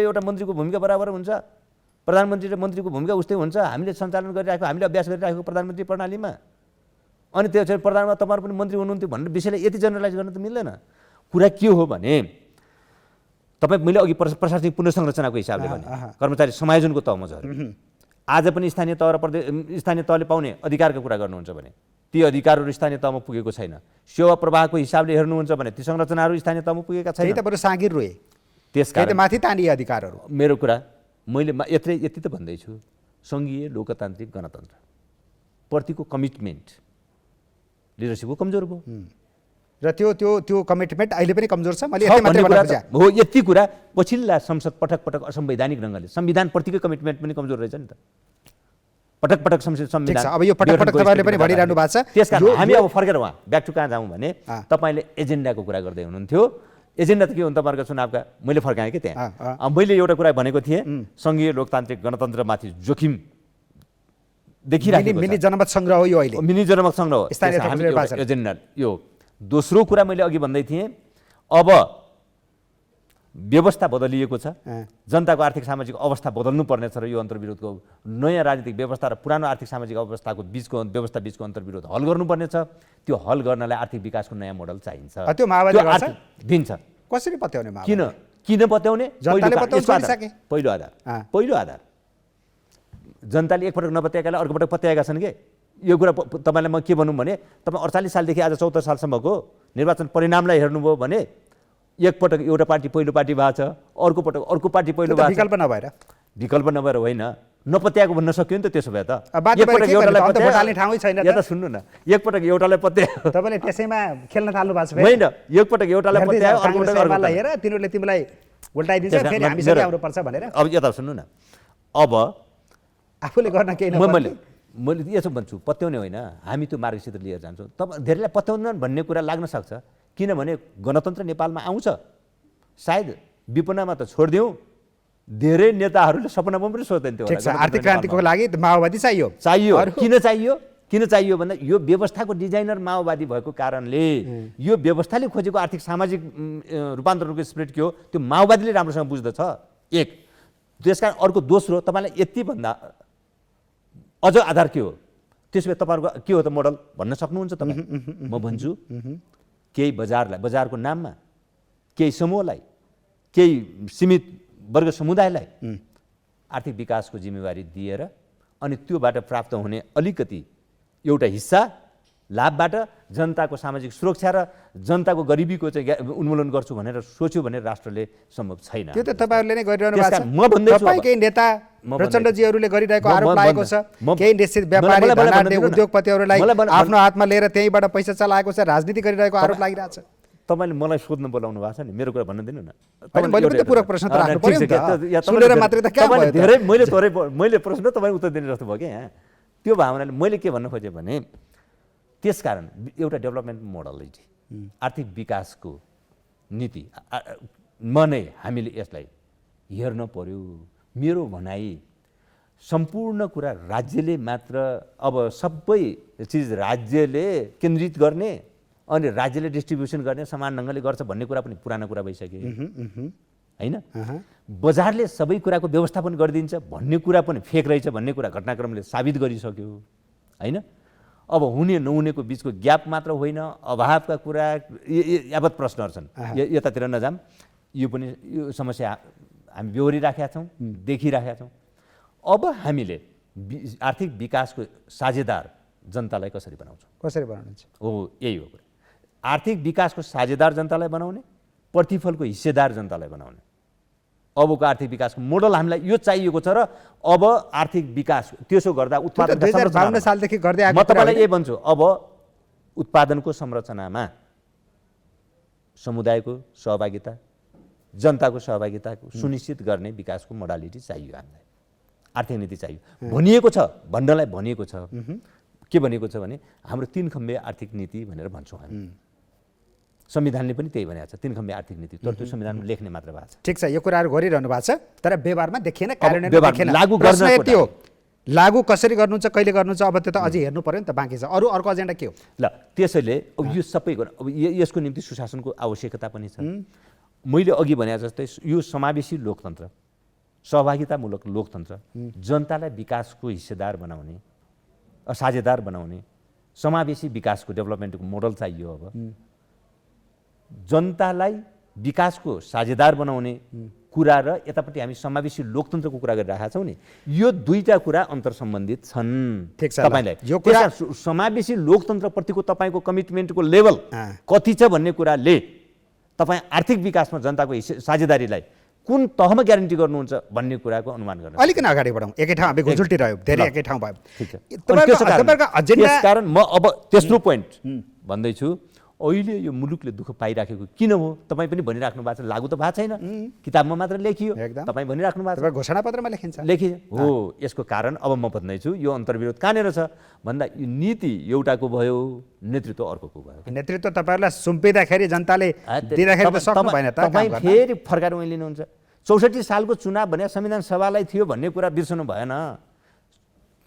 एउटा मन्त्रीको भूमिका बराबर हुन्छ, प्रधानमन्त्री र मन्त्रीको भूमिका उस्तै हुन्छ। हामीले सञ्चालन गरिरहेको, हामीले अभ्यास गरिरहेको प्रधानमन्त्री प्रणालीमा, अनि त्यो चाहिँ प्रधानमा तपाईँहरू पनि मन्त्री हुनुहुन्थ्यो भन्ने विषयलाई यति जनरलाइज गर्न त मिल्दैन। कुरा के हो भने, तपाईँ मैले अघि प्रशासनिक पुनर्संरचनाको हिसाबले भने कर्मचारी समायोजनको तहमा झऱ्यो। आज पनि स्थानीय तह र स्थानीय तहले पाउने अधिकारको कुरा गर्नुहुन्छ भने ती अधिकारहरू स्थानीय तहमा पुगेको छैन। सेवा प्रवाहको हिसाबले हेर्नुहुन्छ भने ती संरचनाहरू स्थानीय तहमा पुगेका छैनन्। सागिर रोए, त्यसकारण माथि तानिए अधिकारहरू। मेरो कुरा मैले यति त भन्दैछु, सङ्घीय लोकतान्त्रिक गणतन्त्र प्रतिको कमिटमेन्ट लिडरसिपको कमजोर भयो र त्यो कमिटमेन्ट अहिले पनि कमजोर छ। मैले यति मात्रै भन्न खोजेँ हो, यति कुरा पछिल्ला संसद पटक पटक असंवैधानिक ढङ्गले संविधान प्रतिकै कमिटमेन्ट पनि कमजोर रहेछ नि त। पटक पटक संविधान, अब यो पटक पटक तपाईँले पनि भनिरहनु भएको छ। त्यसकारण हामी अब फर्केर वहाँ ब्याक टु कहाँ जाउँ भने, तपाईँले एजेन्डाको कुरा गर्दै हुनुहुन्थ्यो। एजेन्डा त के हो तपाईँहरूको चुनावका, मैले फर्काएँ कि त्यहाँ। मैले एउटा कुरा भनेको थिएँ, सङ्घीय लोकतान्त्रिक गणतन्त्रमाथि जोखिम देखिरहेको छ। मिनी जनमत सङ्ग्रह हो यो, अहिले मिनी जनमत सङ्ग्रह हो एजेन्डा यो। दोस्रो कुरा मैले अघि भन्दै थिएँ, अब व्यवस्था बदलिएको छ, जनताको आर्थिक सामाजिक अवस्था बदल्नु पर्नेछ र यो अन्तर्विरोधको नयाँ राजनीतिक व्यवस्था र पुरानो आर्थिक सामाजिक अवस्थाको बिचको अन्तर्विरोध हल गर्नुपर्नेछ। त्यो हल गर्नलाई आर्थिक विकासको नयाँ मोडल चाहिन्छ। त्यो माओवादीले गर्छ? दिन्छ। कसरी पत्याउने किन पत्याउने? पहिलो आधार जनताले एकपटक नपत्याएकालाई अर्को पटक पत्याएका छन् के? यो कुरा तपाईँलाई म के भनौँ भने, तपाईँ 48 सालदेखि आज 74 सालसम्मको निर्वाचन परिणामलाई हेर्नुभयो भने एकपटक एउटा पार्टी पहिलो पार्टी भएको छ, अर्को पटक अर्को पार्टी पहिलो भएको छ। विकल्प नभएर होइन, नपत्याएको भन्न सक्यो नि त। त्यसो भए त एकपटक एउटालाई पत्याए सुन्नु न, एकपटक एउटालाई पत्यायो तपाईँले त्यसैमा खेल्न थाल्नु भएको छ होइन, एकपटक एउटालाई पत्यायो अर्को पटक अर्को हेर तिनीहरूले तिमीलाई उल्टाइदिन्छ फेरि हामीसँग आउनुपर्छ भनेर। अब यता सुन्नु न, अब आफूले गर्न केही मैले यसो भन्छु, पत्याउने होइन, हामी त्यो मार्गसित लिएर जान्छौँ। तपाईँ धेरैलाई पत्याउन भन्ने कुरा लाग्न सक्छ, किनभने गणतन्त्र नेपालमा आउँछ, सायद विपनामा त छोडिदिउँ, धेरै नेताहरूले सपनामा पनि सोच्दैन थियो। आर्थिक क्रान्तिको लागि माओवादी चाहियो। किन चाहियो भन्दा यो व्यवस्थाको डिजाइनर माओवादी भएको कारणले यो व्यवस्थाले खोजेको आर्थिक सामाजिक रूपान्तरणको स्पिरिट के हो त्यो माओवादीले राम्रोसँग बुझ्दछ। एक त्यसकारण अर्को दोस्रो, तपाईँलाई यति भन्दा अझ आधार के हो? त्यसो भए तपाईँहरूको के हो त मोडल भन्न सक्नुहुन्छ तपाईँ? म भन्छु, केही बजारको नाममा केही समूहलाई, केही सीमित वर्ग समुदायलाई आर्थिक विकासको जिम्मेवारी दिएर अनि त्योबाट प्राप्त हुने अलिकति एउटा हिस्सा लाभबाट जनताको सामाजिक सुरक्षा र जनताको गरिबीको चाहिँ उन्मूलन गर्छु भनेर सोच्यो भने राष्ट्रले सम्भव छैन। त्यो त तपाईँहरूले नै गरिरहनु भएको छ। म भन्दैछु केही नेता प्रचण्डजीहरूले गरिरहेको आरोप लागेको छ, केही निश्चित व्यापारी धनाढ्य उद्योगपतिहरूलाई आफ्नो हातमा लिएर त्यहीबाट पैसा चलाएको छ, राजनीति गरिरहेको आरोप लागिरहेको छ। तपाईँले मलाई सोध्न बोलाउनु भएको छ नि, मेरो कुरा भन्न दिनु न। मैले पनि पूरक प्रश्न त राख्नु पर्यो नि त, सुनेर मात्रै त क्या भयो? धेरै मैले प्रश्न तपाईँ उत्तर दिने जस्तो भयो क्या यहाँ। त्यो भावनाले मैले के भन्न खोजेँ भने, त्यसकारण एउटा डेभलपमेन्ट मोडलिटी आर्थिक विकासको नीतिमा नै हामीले यसलाई हेर्न पर्यो। मेरो भनाइ सम्पूर्ण कुरा राज्यले मात्र, अब सबै चिज राज्यले केन्द्रित गर्ने अनि राज्यले डिस्ट्रिब्युसन गर्ने समान ढङ्गले गर्छ भन्ने कुरा पनि पुरानो कुरा भइसक्यो होइन। बजारले सबै कुराको व्यवस्थापन गरिदिन्छ भन्ने कुरा पनि फेक रहेछ भन्ने कुरा घटनाक्रमले साबित गरिसक्यो होइन। अब हुने नहुनेको बिचको ग्याप मात्र होइन, अभावका कुरा यावत प्रश्नहरू छन्। यतातिर नजाम, यो पनि यो समस्या हामी बेहोरिराखेका छौँ, देखिराखेका छौँ। अब हामीले आर्थिक विकासको साझेदार जनतालाई कसरी बनाउँछौँ? कसरी बनाउनुहुन्छ? हो, यही हो कुरा। आर्थिक विकासको साझेदार जनतालाई बनाउने, प्रतिफलको हिस्सेदार जनतालाई बनाउने। अबको आर्थिक विकासको मोडल हामीलाई यो चाहिएको छ र अब आर्थिक विकास त्यसो गर्दा उत्पादन 2052 सालदेखि गर्दै आएको म तपाईँलाई यही भन्छु, अब उत्पादनको संरचनामा समुदायको सहभागिता, जनताको सहभागिताको सुनिश्चित गर्ने विकासको मोडालिटी चाहियो हामीलाई, आर्थिक नीति चाहियो। भनिएको छ, भन्नलाई भनिएको छ, के भनेको छ भने हाम्रो 3 खम्बे आर्थिक नीति भनेर भन्छौँ हामी। संविधानले पनि त्यही भनेको छ, 3 खम्बे आर्थिक नीति। तर त्यो संविधानमा लेख्ने मात्र भएको छ। ठिक छ, यो कुराहरू गरिरहनु भएको छ, तर व्यवहारमा देखिएन, कार्यान्वयन देखिएन। लागू कसरी गर्नुहुन्छ, कहिले गर्नुहुन्छ, अब त्यो त अझै हेर्नु पर्यो नि त, बाँकी छ। अर्को एजेन्डा के हो? ल त्यसैले अब यो सबै अब यसको निम्ति सुशासनको आवश्यकता पनि छ। मैले अघि भने जस्तै यो समावेशी लोकतन्त्र, सहभागितामूलक लोकतन्त्र, जनतालाई विकासको हिस्सेदार बनाउने, साझेदार बनाउने, समावेशी विकासको डेभलपमेन्टको मोडल चाहियो। अब जनतालाई विकासको साझेदार बनाउने कुरा र यतापट्टि हामी समावेशी लोकतन्त्रको कुरा गरिरहेका छौँ नि, यो दुईटा कुरा अन्तर्सम्बन्धित छन्। तपाईँलाई यो कुरा समावेशी लोकतन्त्रप्रतिको तपाईँको कमिटमेन्टको लेभल कति छ भन्ने कुराले तपाईँ आर्थिक विकासमा जनताको साझेदारीलाई कुन तहमा ग्यारेन्टी गर्नुहुन्छ भन्ने कुराको अनुमान गर्न अलिकन अगाडि बढौँ। एकै ठाउँ हामी घुल्टी रह्यो, धेरै एकै ठाउँ भयो। त्यसकारण म अब तेस्रो पोइन्ट भन्दैछु, अहिले यो मुलुकले दुःख पाइराखेको किन हो? तपाईँ पनि भनिराख्नु भएको छ, लागू त भएको छैन, किताबमा मात्र लेखियो, तपाईँ भनिराख्नु भएको छ, घोषणापत्रमा लेखियो हो। यसको कारण अब म भन्दैछु, यो अन्तर्विरोध कहाँनिर छ भन्दा यो नीति एउटाको भयो, नेतृत्व अर्कोको भयो। नेतृत्व तपाईँहरूलाई सुम्पिँदाखेरि जनताले दिँदाखेरि त सक्नु भएन त, तपाईँ फेरि फर्काएर उहिले लिनुहुन्छ। 64 सालको चुनाव भने संविधान सभालाई थियो भन्ने कुरा बिर्सनु भएन।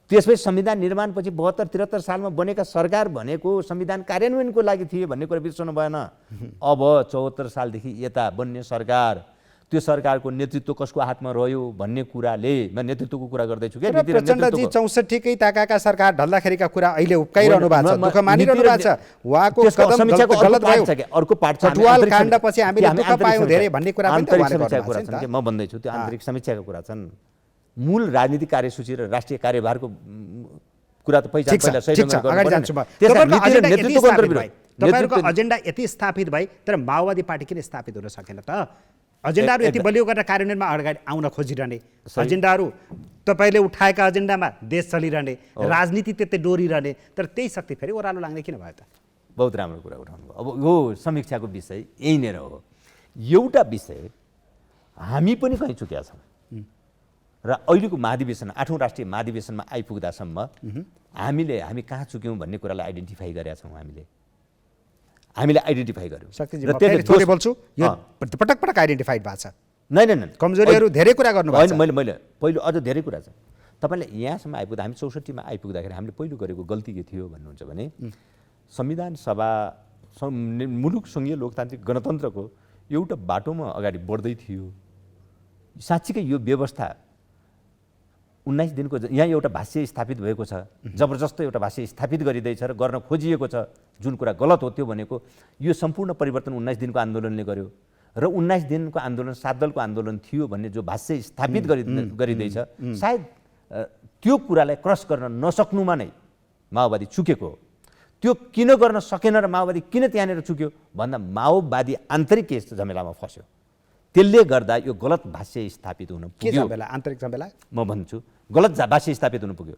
त्यसपछि संविधान निर्माणपछि 72-73 सालमा बनेका सरकार भनेको संविधान कार्यान्वयनको लागि थियो भन्ने कुरा बिर्सनु भएन। अब 74 सालदेखि यता बन्ने सरकार त्यो सरकारको नेतृत्व कसको हातमा रह्यो भन्ने कुराले म नेतृत्वको कुरा गर्दैछु क्या। तर प्रचण्डजी 64कै ताकाका सरकार ढल्दाखेरिका कुरा अहिले उक्काइरहनु भएको छ, दुःख मानिरहनु भएको छ। उहाँको कदम गलत भयो। अर्को पार्ट छ चटुवाल काण्डपछि हामीले दुःख पायौँ धेरै भन्ने कुरा पनि आन्तरिक उहाँले समीक्षाको कुरा गर्नुभएको छ छन् नि कि म भन्दैछु त्यो आन्तरिक समीक्षाका कुरा छन्। मूल राजनीतिक कार्यसूची र राष्ट्रिय कार्यभारको कुरा त पहिला सही ठिक छ, ढङ्गले अगाडि गर्नु जान्छु म। पर्यो। त्यसमा तपाईँको नीति र एजेन्डा यति नेतृत्वको स्थापित अन्तर्विरोध। भए, तपाईँहरूको एजेन्डा यति स्थापित भए तर माओवादी पार्टी किन स्थापित हुन सकेन त? एजेन्डाहरू यति बलियो गरेर कार्यान्वयनमा अगाडि आउन खोजिरहने, एजेन्डाहरू तपाईँले उठाएका एजेन्डामा देश चलिरहने, राजनीति त्यतै डोरिरहने, तर त्यही शक्ति फेरि ओह्रालो लाग्ने किन भयो त? बहुत राम्रो कुरा उठाउनु भयो। अब यो समीक्षाको विषय यहीँनिर हो। एउटा विषय हामी पनि कहीँ चुकेका छौँ र अहिलेको महाधिवेशन 8औं राष्ट्रिय महाधिवेशनमा आइपुग्दासम्म हामी कहाँ चुक्यौँ भन्ने कुरालाई आइडेन्टिफाई गरेका छौँ। हामीले आइडेन्टिफाई गर्यौँ। शक्तिजी म फेरि थोरै बोल्छु, यो पटक पटक आइडेन्टिफाइड भएको छ। नै कमजोरीहरू धेरै कुरा गर्नुभएको छ। मैले पहिलो अझ धेरै कुरा छ। तपाईँले यहाँसम्म आइपुग्दा हामी 64मा आइपुग्दाखेरि हामीले पहिलो गरेको गल्ती के थियो भन्नुहुन्छ भने संविधान सभा मुलुक सङ्घीय लोकतान्त्रिक गणतन्त्रको एउटा बाटोमा अगाडि बढ्दै थियो। साँच्चीकै यो व्यवस्था 19 दिनको यहाँ एउटा भाष्य स्थापित भएको छ, जबरजस्त एउटा भाष्य स्थापित गरिँदैछ र गर्न खोजिएको छ। जुन कुरा गलत हो त्यो भनेको यो सम्पूर्ण परिवर्तन 19 दिनको आन्दोलनले गर्यो र 19 दिनको आन्दोलन 7 दलको आन्दोलन थियो भन्ने जो भाष्य स्थापित गरिँदैछ, सायद त्यो कुरालाई क्रस गर्न नसक्नुमा नै माओवादी चुकेको हो। त्यो किन गर्न सकेन र माओवादी किन त्यहाँनिर चुक्यो भन्दा माओवादी आन्तरिक यस्तो झमेलामा फस्यो। त्यसले गर्दा यो गलत भाष्य स्थापित हुन पुग्यो। झमेला, आन्तरिक झमेला म भन्छु गलत भाष्य स्थापित हुन पुग्यो।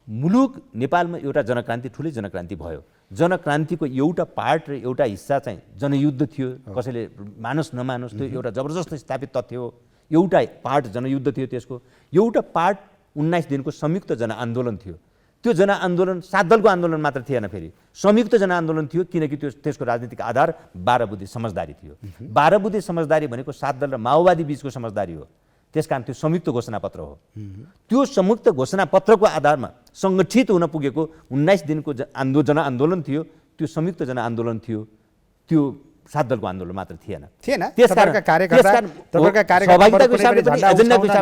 मुलुक नेपालमा एउटा जनक्रान्ति, ठुलै जनक्रान्ति भयो। जनक्रान्तिको एउटा पार्ट र एउटा हिस्सा चाहिँ जनयुद्ध थियो। कसैले मानुस् नमानुस् त्यो एउटा जबरजस्त स्थापित तथ्य हो। एउटा पार्ट जनयुद्ध थियो, त्यसको एउटा पार्ट 19 दिनको संयुक्त जनआन्दोलन थियो। त्यो जनआन्दोलन 7 दलको आन्दोलन मात्र थिएन, फेरि संयुक्त जनआन्दोलन थियो किनकि त्यसको राजनीतिक आधार 12 बुँदे समझदारी थियो। 12 बुँदे समझदारी भनेको 7 दल र माओवादी बीचको समझदारी हो। त्यसकारण त्यो संयुक्त घोषणापत्र हो। त्यो संयुक्त घोषणापत्रको आधारमा सङ्गठित हुन पुगेको 19 दिनको जनआन्दोलन थियो। त्यो संयुक्त जनआन्दोलन थियो, त्यो 7 दलको आन्दोलन मात्र थिएन।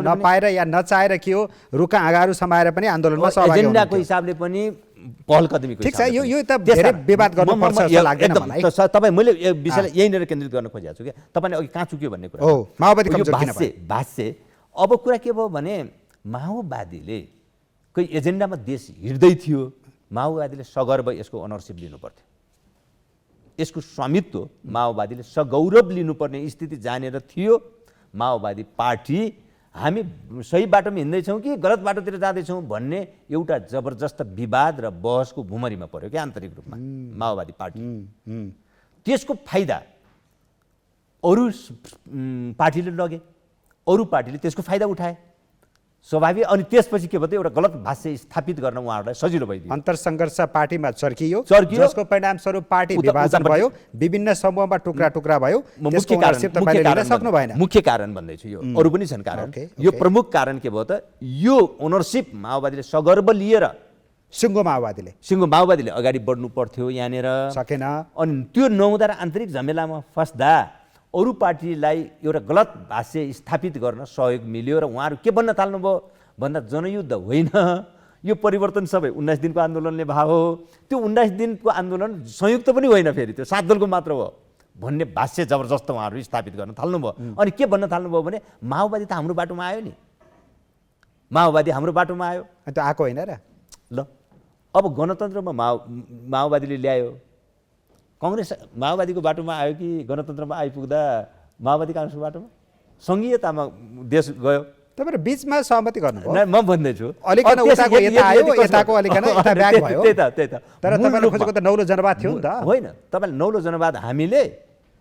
नपाएर या नचाहेर के हो, रुखा आँगाहरू समाएर पनि आन्दोलनमा सहभागी हुनुहुन्थ्यो। एजेन्डाको हिसाबले पनि पहल कदमीको ठिक छ, यो त धेरै विवाद गर्नुपर्छ जस्तो लाग्दैन मलाई। तपाईँ मैले यो विषयलाई यहीँनिर केन्द्रित गर्न खोजेको छु क्या। तपाईँले अघि कहाँ चुक्यो भन्ने कुरा हो, माओवादी कमजोर किन भयो? भाष्य अब कुरा के भयो भने माओवादीले कोही एजेन्डामा देश हिँड्दै थियो, माओवादीले सगर्व यसको अनरसिप लिनुपर्थ्यो। यसको स्वामित्व माओवादीले सगौरव लिनुपर्ने स्थिति जानेर थियो। माओवादी पार्टी हामी सही बाटोमा हिँड्दैछौँ कि गलत बाटोतिर जाँदैछौँ भन्ने एउटा जबरजस्त विवाद र बहसको भुमरीमा पर्यो क्या आन्तरिक रूपमा माओवादी पार्टी। त्यसको फाइदा अरू पार्टीले लगे, अरू पार्टीले त्यसको फाइदा उठाए, स्वाभाविक। अनि त्यसपछि के भयो, एउटा गलत भाष्य स्थापित गर्न उहाँहरूलाई सजिलो भइदियो। अन्तरसङ्घर्ष पार्टीमा चर्कियो, जसको परिणामस्वरूप पार्टी विभाजन भयो, विभिन्न समूहमा टुक्रा टुक्रा भयो। मुख्य कारण भन्दैछु, यो अरू पनि छन् कारण। यो प्रमुख कारण के भयो त, यो ओनरसिप माओवादीले सगर्व लिएर सिङ्गो माओवादीले अगाडि बढ्नु पर्थ्यो, यहाँनिर सकेन। अनि त्यो नहुँदा आन्तरिक झमेलामा फस्दा अरू पार्टीलाई एउटा गलत भाष्य स्थापित गर्न सहयोग मिल्यो र उहाँहरू के भन्न थाल्नुभयो भन्दा जनयुद्ध होइन, यो परिवर्तन सबै 19 दिनको आन्दोलनले भयो। त्यो 19 दिनको आन्दोलन संयुक्त पनि होइन, फेरि त्यो 7 दलको मात्र हो भन्ने भाष्य जबरजस्त उहाँहरू स्थापित गर्न थाल्नुभयो। अनि के भन्न थाल्नुभयो भने माओवादी त हाम्रो बाटोमा आयो नि, माओवादी हाम्रो बाटोमा आयो। त्यो आएको होइन र ल। अब गणतन्त्रमा माओवादीले ल्यायो, कङ्ग्रेस माओवादीको बाटोमा आयो कि गणतन्त्रमा आइपुग्दा माओवादी काङ्ग्रेसको बाटोमा सङ्घीयतामा देश गयो? तपाईहरु बीचमा सहमति गर्नुभयो। म भन्दैछु अलिकन उताको यता आयो, यताको अलिकन यता ब्याक भयो। त्यही त तर तपाईले खोजेको त नौलो जनवाद थियो नि त। होइन, तपाईले नौलो जनवाद हामीले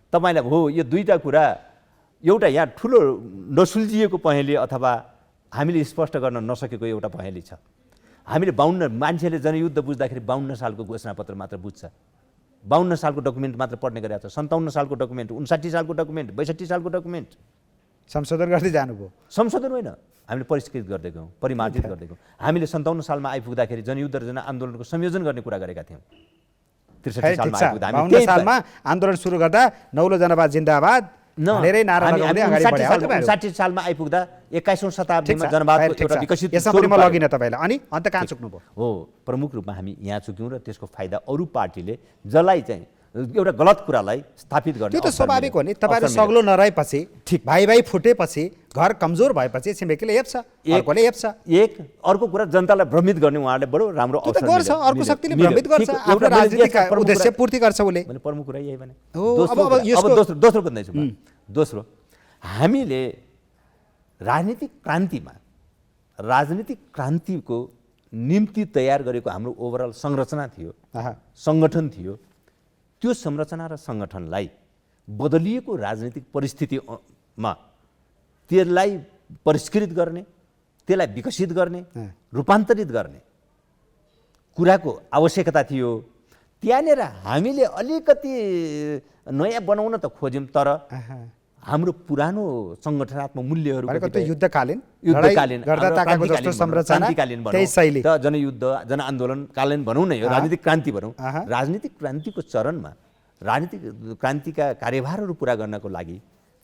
तपाईलाई हो यो दुईटा कुरा, एउटा यहाँ ठुलो नसुल्झिएको पहेँली अथवा हामीले स्पष्ट गर्न नसकेको एउटा पहेँली छ। हामीले 52 मान्छेले जनयुद्ध बुझ्दाखेरि 52 सालको घोषणापत्र मात्र बुझ्छ, 52 सालको डकुमेन्ट मात्र पढ्ने गरेको छ। 57 सालको डकुमेन्ट, 59 सालको डकुमेन्ट, 62 सालको डकुमेन्ट संशोधन गर्दै जानुभयो। संशोधन होइन, हामीले परिष्कृत गर्दै गयौँ, परिमार्जित गर्दै गयौँ। हामीले 57 सालमा आइपुग्दाखेरि जनयुद्ध र जनआन्दोलनको संयोजन गर्ने कुरा गरेका थियौँ। 63 सालमा आइपुग्दा हामी 52 सालमा आन्दोलन सुरु गर्दा नौलो जनवाद जिन्दाबाद, भनेरै नारा लगाउँदै अगाडि बढे हो तपाईहरु। 59 सालमा आइपुग्दा 21औं ठिक शताब्दीमा छ, जनवादको ठिक एउटा छ। विकसित यसमा पनि म स्वरूप लगिन तपाईलाई। अनि अन्त कहाँ चुक्नुभयो? हो, प्रमुख रूपमा हामी यहाँ चुक्यौँ र त्यसको फाइदा अरू पार्टीले जसलाई चाहिँ एउटा गलत कुरालाई स्थापित गर्ने त्यो त अवसर स्वाभाविक हो मिल्यो। नि। तपाईहरु अवसर सग्लो नरहेपछि, ठिक। भाइ फुटेपछि, घर कमजोर भएपछि छिमेकीले हेप्छ, अर्कोले हेप्छ। एक अर्को कुरा जनतालाई भ्रमित गर्ने उहाँले बडो राम्रो त्यो त अवसर गर्छ, मिल्यो। अर्को शक्तिले मिल्यो। भ्रमित गर्छ, ठिक, आफ्नो एउटा मैले राजनीतिक यसमा प्रमुख उद्देश्य कुरा- पूर्ति गर्छ उसले। मैले प्रमुख कुरा यही भने। हो, दोस्रो अब कुरा- यसको- दोस्रो भन्दैछु म। दोस्रो, हामीले राजनीतिक क्रान्तिको निम्ति तयार गरेको हाम्रो ओभरअल संरचना थियो, आहा। सङ्गठन थियो। त्यो संरचना र सङ्गठनलाई बदलिएको राजनीतिक परिस्थितिमा त्यसलाई परिष्कृत गर्ने, त्यसलाई विकसित गर्ने, रूपान्तरित गर्ने कुराको आवश्यकता थियो। त्यहाँनिर हामीले अलिकति नयाँ बनाउन त खोज्यौँ, तर हाम्रो पुरानो सङ्गठनात्मक मूल्यहरू त्यो युद्धकालीन युद्धकालीन गर्दा ताकाको जस्तो संरचना, त्यही शैली, त जनयुद्ध जनआन्दोलनकालीन भनौँ न, यो राजनीतिक क्रान्ति भनौँ। राजनीतिक क्रान्तिको चरणमा राजनीतिक क्रान्तिका कार्यभारहरू पुरा गर्नको लागि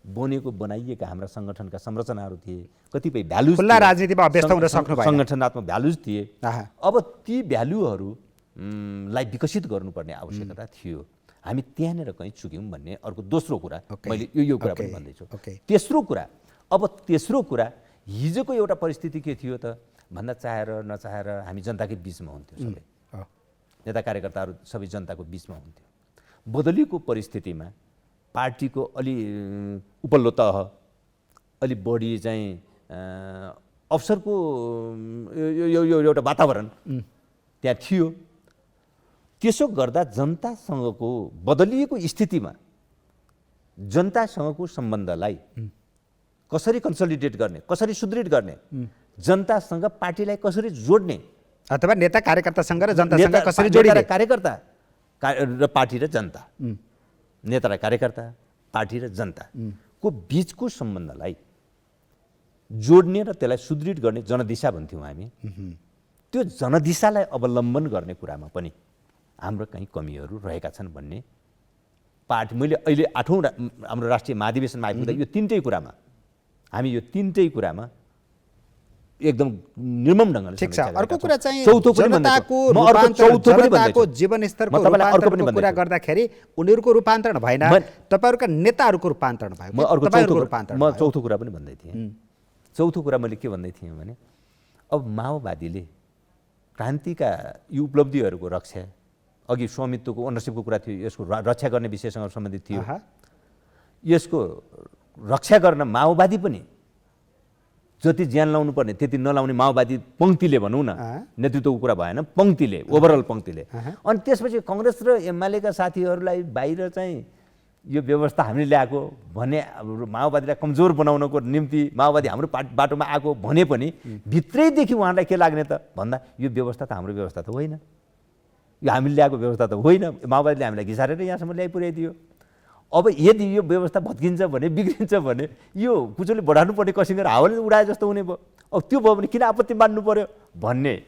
बनाइएका हाम्रा सङ्गठनका संरचनाहरू थिए, कतिपय भ्यालुज, खुल्ला राजनीतिमा अभ्यस्त हुन सक्नु भएन। सङ्गठनात्मक भ्यालुज थिए। अब ती भ्यालुहरूलाई विकसित गर्नुपर्ने आवश्यकता थियो। हामी त्यहाँनिर कहीँ चुक्यौँ भन्ने अर्को दोस्रो कुरा मैले यो कुरा पनि भन्दैछु। तेस्रो कुरा हिजोको एउटा परिस्थिति के थियो त भन्दा चाहेर नचाहेर हामी जनताकै बिचमा हुन्थ्यो, सबै नेता कार्यकर्ताहरू सबै जनताको बिचमा हुन्थ्यो। बदलिएको परिस्थितिमा पार्टीको अलि उपल्लो तह, अलि बढी चाहिँ अवसरको यो एउटा वातावरण त्यहाँ थियो। त्यसो गर्दा जनतासँगको बदलिएको स्थितिमा जनतासँगको सम्बन्धलाई कसरी कन्सोलिडेट गर्ने, कसरी सुदृढ गर्ने, जनतासँग पार्टीलाई कसरी जोड्ने, अथवा नेता कार्यकर्तासँग र जनतासँग कसरी जोडिने, कार्यकर्ता र पार्टी र जनता, नेता र कार्यकर्ता, पार्टी र जनताको बिचको सम्बन्धलाई जोड्ने र त्यसलाई सुदृढ गर्ने जनदिशा भन्थ्यौँ हामी। त्यो जनदिशालाई अवलम्बन गर्ने कुरामा पनि हाम्रो कहीँ कमीहरू रहेका छन् भन्ने मैले अहिले 8औं हाम्रो राष्ट्रिय महाधिवेशनमा आइपुग्दा यो तीनटै कुरामा एकदम निर्मम ढङ्गले ठिक छ। अर्को कुरा चाहिँ चौथो पनि जनताको जीवनस्तरको रूपान्तरणको कुरा गर्दाखेरि उनीहरूको रूपान्तरण भएन, तपाईहरुका नेताहरूको रूपान्तरण भयो। म चौथो कुरा पनि भन्दै थिएँ। चौथो कुरा मैले के भन्दै थिएँ भने अब माओवादीले क्रान्तिका यी उपलब्धिहरूको रक्षा, अघि स्वामित्वको ओनरसिपको कुरा थियो, यसको रक्षा गर्ने विषयसँग सम्बन्धित थियो। यसको रक्षा गर्न माओवादी पनि जति ज्यान लाउनु पर्ने त्यति नलाउने माओवादी पङ्क्तिले भनौँ न, नेतृत्वको कुरा भएन, पङ्क्तिले, ओभरअल पङ्क्तिले। अनि त्यसपछि कङ्ग्रेस र एमालेका साथीहरूलाई बाहिर चाहिँ यो व्यवस्था हामीले ल्याएको भने माओवादीलाई कमजोर बनाउनको निम्ति माओवादी हाम्रो बाटोमा आएको भने पनि भित्रैदेखि उहाँलाई के लाग्ने त भन्दा यो व्यवस्था त हाम्रो व्यवस्था त होइन, यो हामीले ल्याएको व्यवस्था त होइन, माओवादीले हामीलाई घिसारेर यहाँसम्म ल्याइ पुर्याइदियो। अब यदि यो व्यवस्था भत्किन्छ भने, बिग्रिन्छ भने यो कुचोले बढाउनु पर्ने कसिङ्गर हावाले उडाए जस्तो हुने भयो। अब त्यो भयो भने किन आपत्ति मान्नु पर्यो भन्ने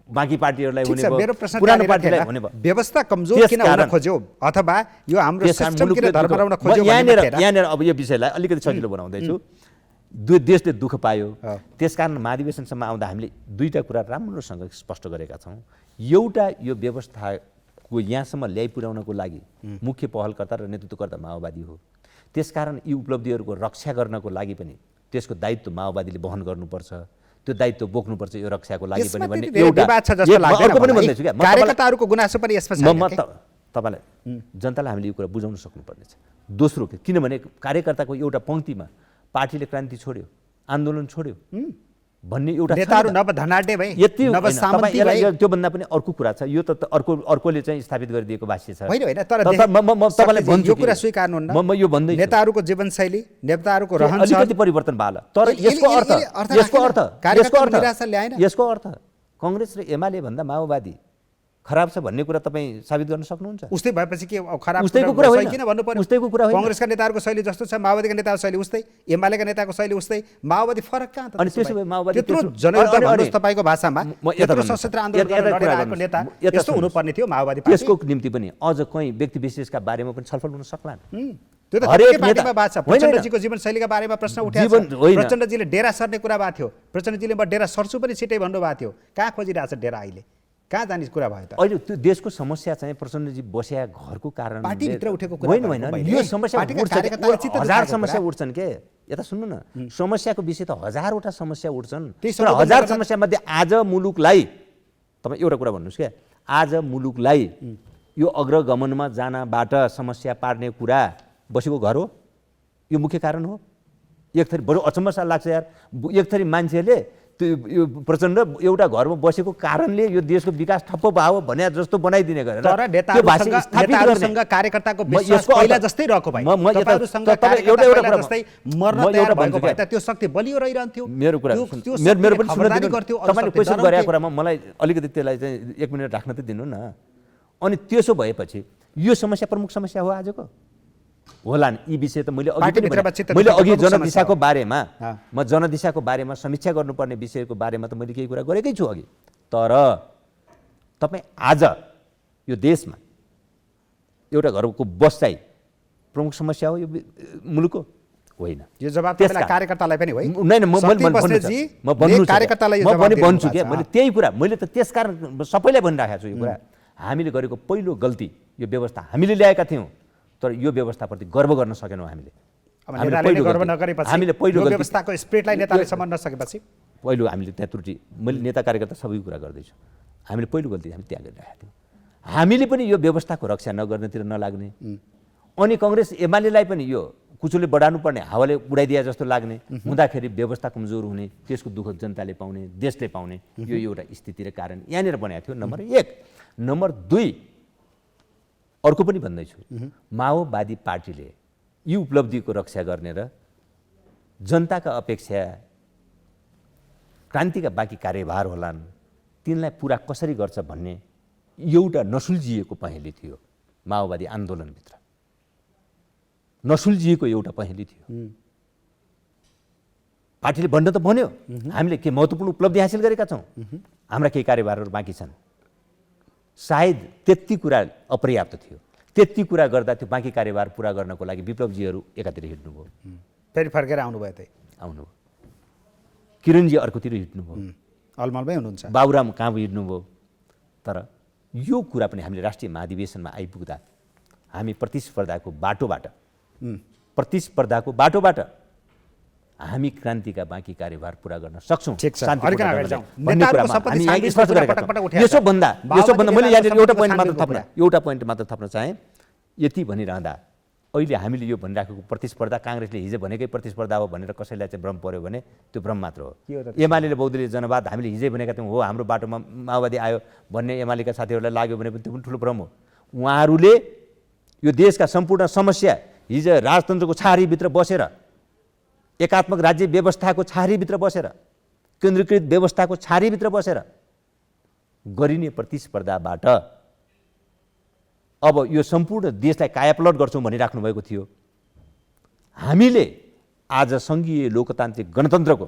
बाँकी पार्टीहरूलाई हुने भयो, पुरानो पार्टीलाई हुने भयो। व्यवस्था कमजोर किन हुन खोज्यो अथवा यो हाम्रो सिस्टम किन धर्मराउन खोज्यो भन्ने यहाँनिर अब यो विषयलाई अलिकति सजिलो बनाउँदैछु। देशले दुःख पायो, त्यसकारण महाधिवेशनसम्म आउँदा हामीले दुईटा कुरा राम्रोसँग स्पष्ट गरेका छौँ। एउटा, यो व्यवस्थाको यहाँसम्म ल्याइ पुर्याउनको लागि मुख्य पहलकर्ता र नेतृत्वकर्ता माओवादी हो। त्यसकारण यी उपलब्धिहरूको रक्षा गर्नको लागि पनि त्यसको दायित्व माओवादीले वहन गर्नुपर्छ, त्यो दायित्व बोक्नुपर्छ यो रक्षाको लागि पनि भन्ने एउटा अर्को पनि भन्दैछु क्या। कार्यकर्ताहरूको गुनासो पनि यसमा छैन। तपाईँलाई जनतालाई हामीले यो कुरा बुझाउन सक्नुपर्ने छ। दोस्रो, किनभने कार्यकर्ताको एउटा पङ्क्तिमा पार्टीले क्रान्ति छोड्यो, आन्दोलन छोड्यो भन्ने एउटा नेताहरू नवधनाढ्य भए, यति नवसामन्ती भए। त्योभन्दा पनि अर्को कुरा छ, यो त अर्कोले चाहिँ स्थापित गरिदिएको भाष्य छ। होइन, तर तपाईँलाई भन्छु यो कुरा स्वीकार्नुहुन्न। म यो भन्दै नेताहरूको जीवनशैली, नेताहरूको रहन अलिकति परिवर्तन भयो तर यसको अर्थ कङ्ग्रेस र एमाले भन्दा माओवादी खराब छ भन्ने कुरा तपाईँ साबित गर्न सक्नुहुन्छ? उस्तै भएपछि के खराब उस्तैको कुरा होइन, किन भन्नु पर्यो? उस्तैको कुरा होइन। कङ्ग्रेसका नेताहरूको शैली जस्तो छ, माओवादीका नेताको शैली उस्तै, एमालेका नेताको शैली उस्तै, माओवादी फरक कहाँ त? अनि त्यसो भए माओवादी त्यत्रो जनयुद्ध भन्नुहोस् तपाईँको भाषामा, त्यत्रो सशस्त्र आन्दोलन लडेर आएको नेता यस्तो हुनुपर्ने थियो माओवादी पार्टी। त्यसको निम्ति पनि अझ कहीँ व्यक्ति विशेषका बारेमा पनि छलफल हुन सक्लान्। त्यो त हरेक हरेक पार्टीमा बात छ। होइन, होइन। प्रचण्डजीको जीवनशैलीका बारेमा प्रश्न उठाएको जीवन- छ। होइन। प्रचण्डजीले डेरा सर्ने कुरा भएको थियो। प्रचण्डजीले म डेरा सर्छु पनि छिटै भन्नुभएको थियो। कहाँ खोजिरहेछ डेरा अहिले? कहाँ जाने कुरा भयो त? अहिले त्यो देशको समस्या चाहिँ प्रचण्डजी बस्या घरको कारण पार्टीभित्र उठेको कुरा होइन भनेको होइन मैले। यो समस्या पार्टीका उठ्छ कार्यकर्ताले चित्त हजार दुखाएको समस्या कुरा। उठ्छन् के यता सुन्नु न समस्याको विषय त हजारवटा समस्या उठ्छन् त्यही तर सम्बोधन हजार गरेर- समस्या मध्ये आज मुलुकलाई तपाईँ एउटा कुरा भन्नुहोस् क्या आज मुलुकलाई यो अग्रगमनमा जानबाट समस्या पार्ने कुरा बसेको घर हो यो मुख्य कारण हो एक थरी बरु अचम्म लाग्छ यार एक थरी मान्छेले त्यो यो प्रचण्ड एउटा घरमा बसेको कारणले यो देशको विकास ठप्प भयो भने जस्तो बनाइदिने गरेर तर त्यो भाषा स्थापित गर्ने। नेताहरूसँग कार्यकर्ताको म विश्वास यसको पहिला अर्थ- जस्तै रहेको भए म यता- तपाईहरुसँग तपाईँ कार्यकर्ता एउटा पहिला कुरा- जस्तै म मर्न एउटा तयार भन्छु भएको भए क्या। त त्यो शक्ति बलियो रहिरहन्थ्यो। मेरो कुरा त्यो- सुन्नु। त्यो मेरो शक्तिले पनि सुन्न खबरदारी दिनु गर्थ्यो, अरू तपाईँले शक्ति क्वेसन डराउँथे। गरेको कुरामा मलाई अलिकति त्यसलाई चाहिँ 1 मिनट राख्न त दिनु न अनि त्यसो भएपछि यो समस्या प्रमुख समस्या हो आजको होला नि यी विषय त मैले अघि पनि पार्टीभित्रमा भने। चित्त मैले दुखाएको अघि प्रमुख समस्या जनदिशाको हो। बारेमा हाँ। म जनदिशाको बारेमा समीक्षा गर्नुपर्ने विषयको बारेमा त मैले केही कुरा गरेकै छु अघि तर तपाईँ आज यो देशमा एउटा घरको बसाइ प्रमुख समस्या हो यो मुलुकको होइन यो जवाब त्यसका- तपाईँलाई कार्यकर्तालाई पनि होइन? नहीं नहीं शक्ति बस्नेतजी ले कार्यकर्तालाई यो म जवाब पनि दिनु भन्छु भएको के छ। मैले त्यही कुरा मैले त त्यसकारण सबैलाई भनिराखेको छु यो कुरा हामीले गरेको पहिलो गल्ती यो व्यवस्था हामीले ल्याएका थियौँ तर यो व्यवस्थाप्रति गर्व गर्न सकेनौँ हामीले अब हामीले नेताले पहिलो नै गर्व गल्ती- नगरेपछि हामीले पहिलो यो गल्ती- व्यवस्थाको स्पिरिटलाई नेताले सम्मान नसकेपछि पहिलो हामीले त्यहाँ त्रुटि मैले नेता कार्यकर्ता सबैको कुरा गर्दैछु हामीले पहिलो गल्ती हामी त्यहाँ गरिरहेका थियौँ हामीले पनि यो व्यवस्थाको रक्षा नगर्नेतिर नलाग्ने अनि कङ्ग्रेस एमालेलाई पनि यो कुचोले बढाउनु पर्ने हावाले उडाइदिए जस्तो लाग्ने हुँदाखेरि व्यवस्था कमजोर हुने त्यसको दुःख जनताले पाउने देशले पाउने यो एउटा स्थिति र कारण यहाँनिर बनाएको थियो नम्बर 1 नम्बर 2 अर्को पनि भन्दैछु माओवादी पार्टीले यी उपलब्धिको रक्षा गर्ने र जनताका अपेक्षा क्रान्तिका बाँकी कार्यभार होलान् तिनलाई पुरा कसरी गर्छ भन्ने एउटा नसुल्झिएको पहेँली थियो माओवादी आन्दोलनभित्र नसुल्झिएको एउटा पहेँली थियो पार्टीले भन्न त भन्यो हामीले के महत्त्वपूर्ण उपलब्धि हासिल गरेका छौँ हाम्रा केही कार्यभारहरू बाँकी छन् सायद त्यति कुरा अपर्याप्त थियो त्यति कुरा गर्दा त्यो बाँकी कार्यभार पुरा गर्नको लागि विप्लवजीहरू एकातिर हिँड्नुभयो फेरि फर्केर आउनुभयो त्यही आउनुभयो किरणजी अर्कोतिर हिँड्नुभयो अलमलमै हुनुहुन्छ। बाबुराम कहाँ हिँड्नुभयो तर यो कुरा पनि हामीले राष्ट्रिय महाधिवेशनमा आइपुग्दा हामी प्रतिस्पर्धाको बाटोबाट हामी क्रान्तिका बाँकी कार्यभार पुरा गर्न सक्छौँ ठिक छ, शान्तिपूर्ण अलिकन अगाडि ढङ्गले जाउँ। भन्ने नेताहरूको कुरामा सम्पत्ति हामी यहाँ छानबिनको स्पष्ट कुरा गरेका पटक पटक छौँ। उठाएको छ। यसोभन्दा मैले यहाँ माओवादी एउटा नेताहरूको पोइन्ट मात्र छानबिनको थप्न कुरा। एउटा पोइन्ट मात्र थप्न चाहेँ यति भनिरहँदा अहिले हामीले यो भनिराखेको प्रतिस्पर्धा काङ्ग्रेसले हिजो भनेकै प्रतिस्पर्धा हो भनेर कसैलाई चाहिँ भ्रम पर्यो भने त्यो भ्रम मात्र हो के हो त एमाले बहुदलीय जनवाद हामीले हिजै भनेका थियौँ हो हाम्रो बाटोमा माओवादी आयो भन्ने एमालेका साथीहरूलाई लाग्यो भने पनि त्यो पनि ठुलो भ्रम हो उहाँहरूले यो देशका सम्पूर्ण समस्या हिजो राजतन्त्रको छारीभित्र बसेर एकात्मक राज्य व्यवस्थाको छारीभित्र बसेर केन्द्रीकृत व्यवस्थाको छारीभित्र बसेर गरिने प्रतिस्पर्धाबाट अब यो सम्पूर्ण देशलाई कायापलट गर्छौँ भनिराख्नु भएको थियो हामीले आज सङ्घीय लोकतान्त्रिक गणतन्त्रको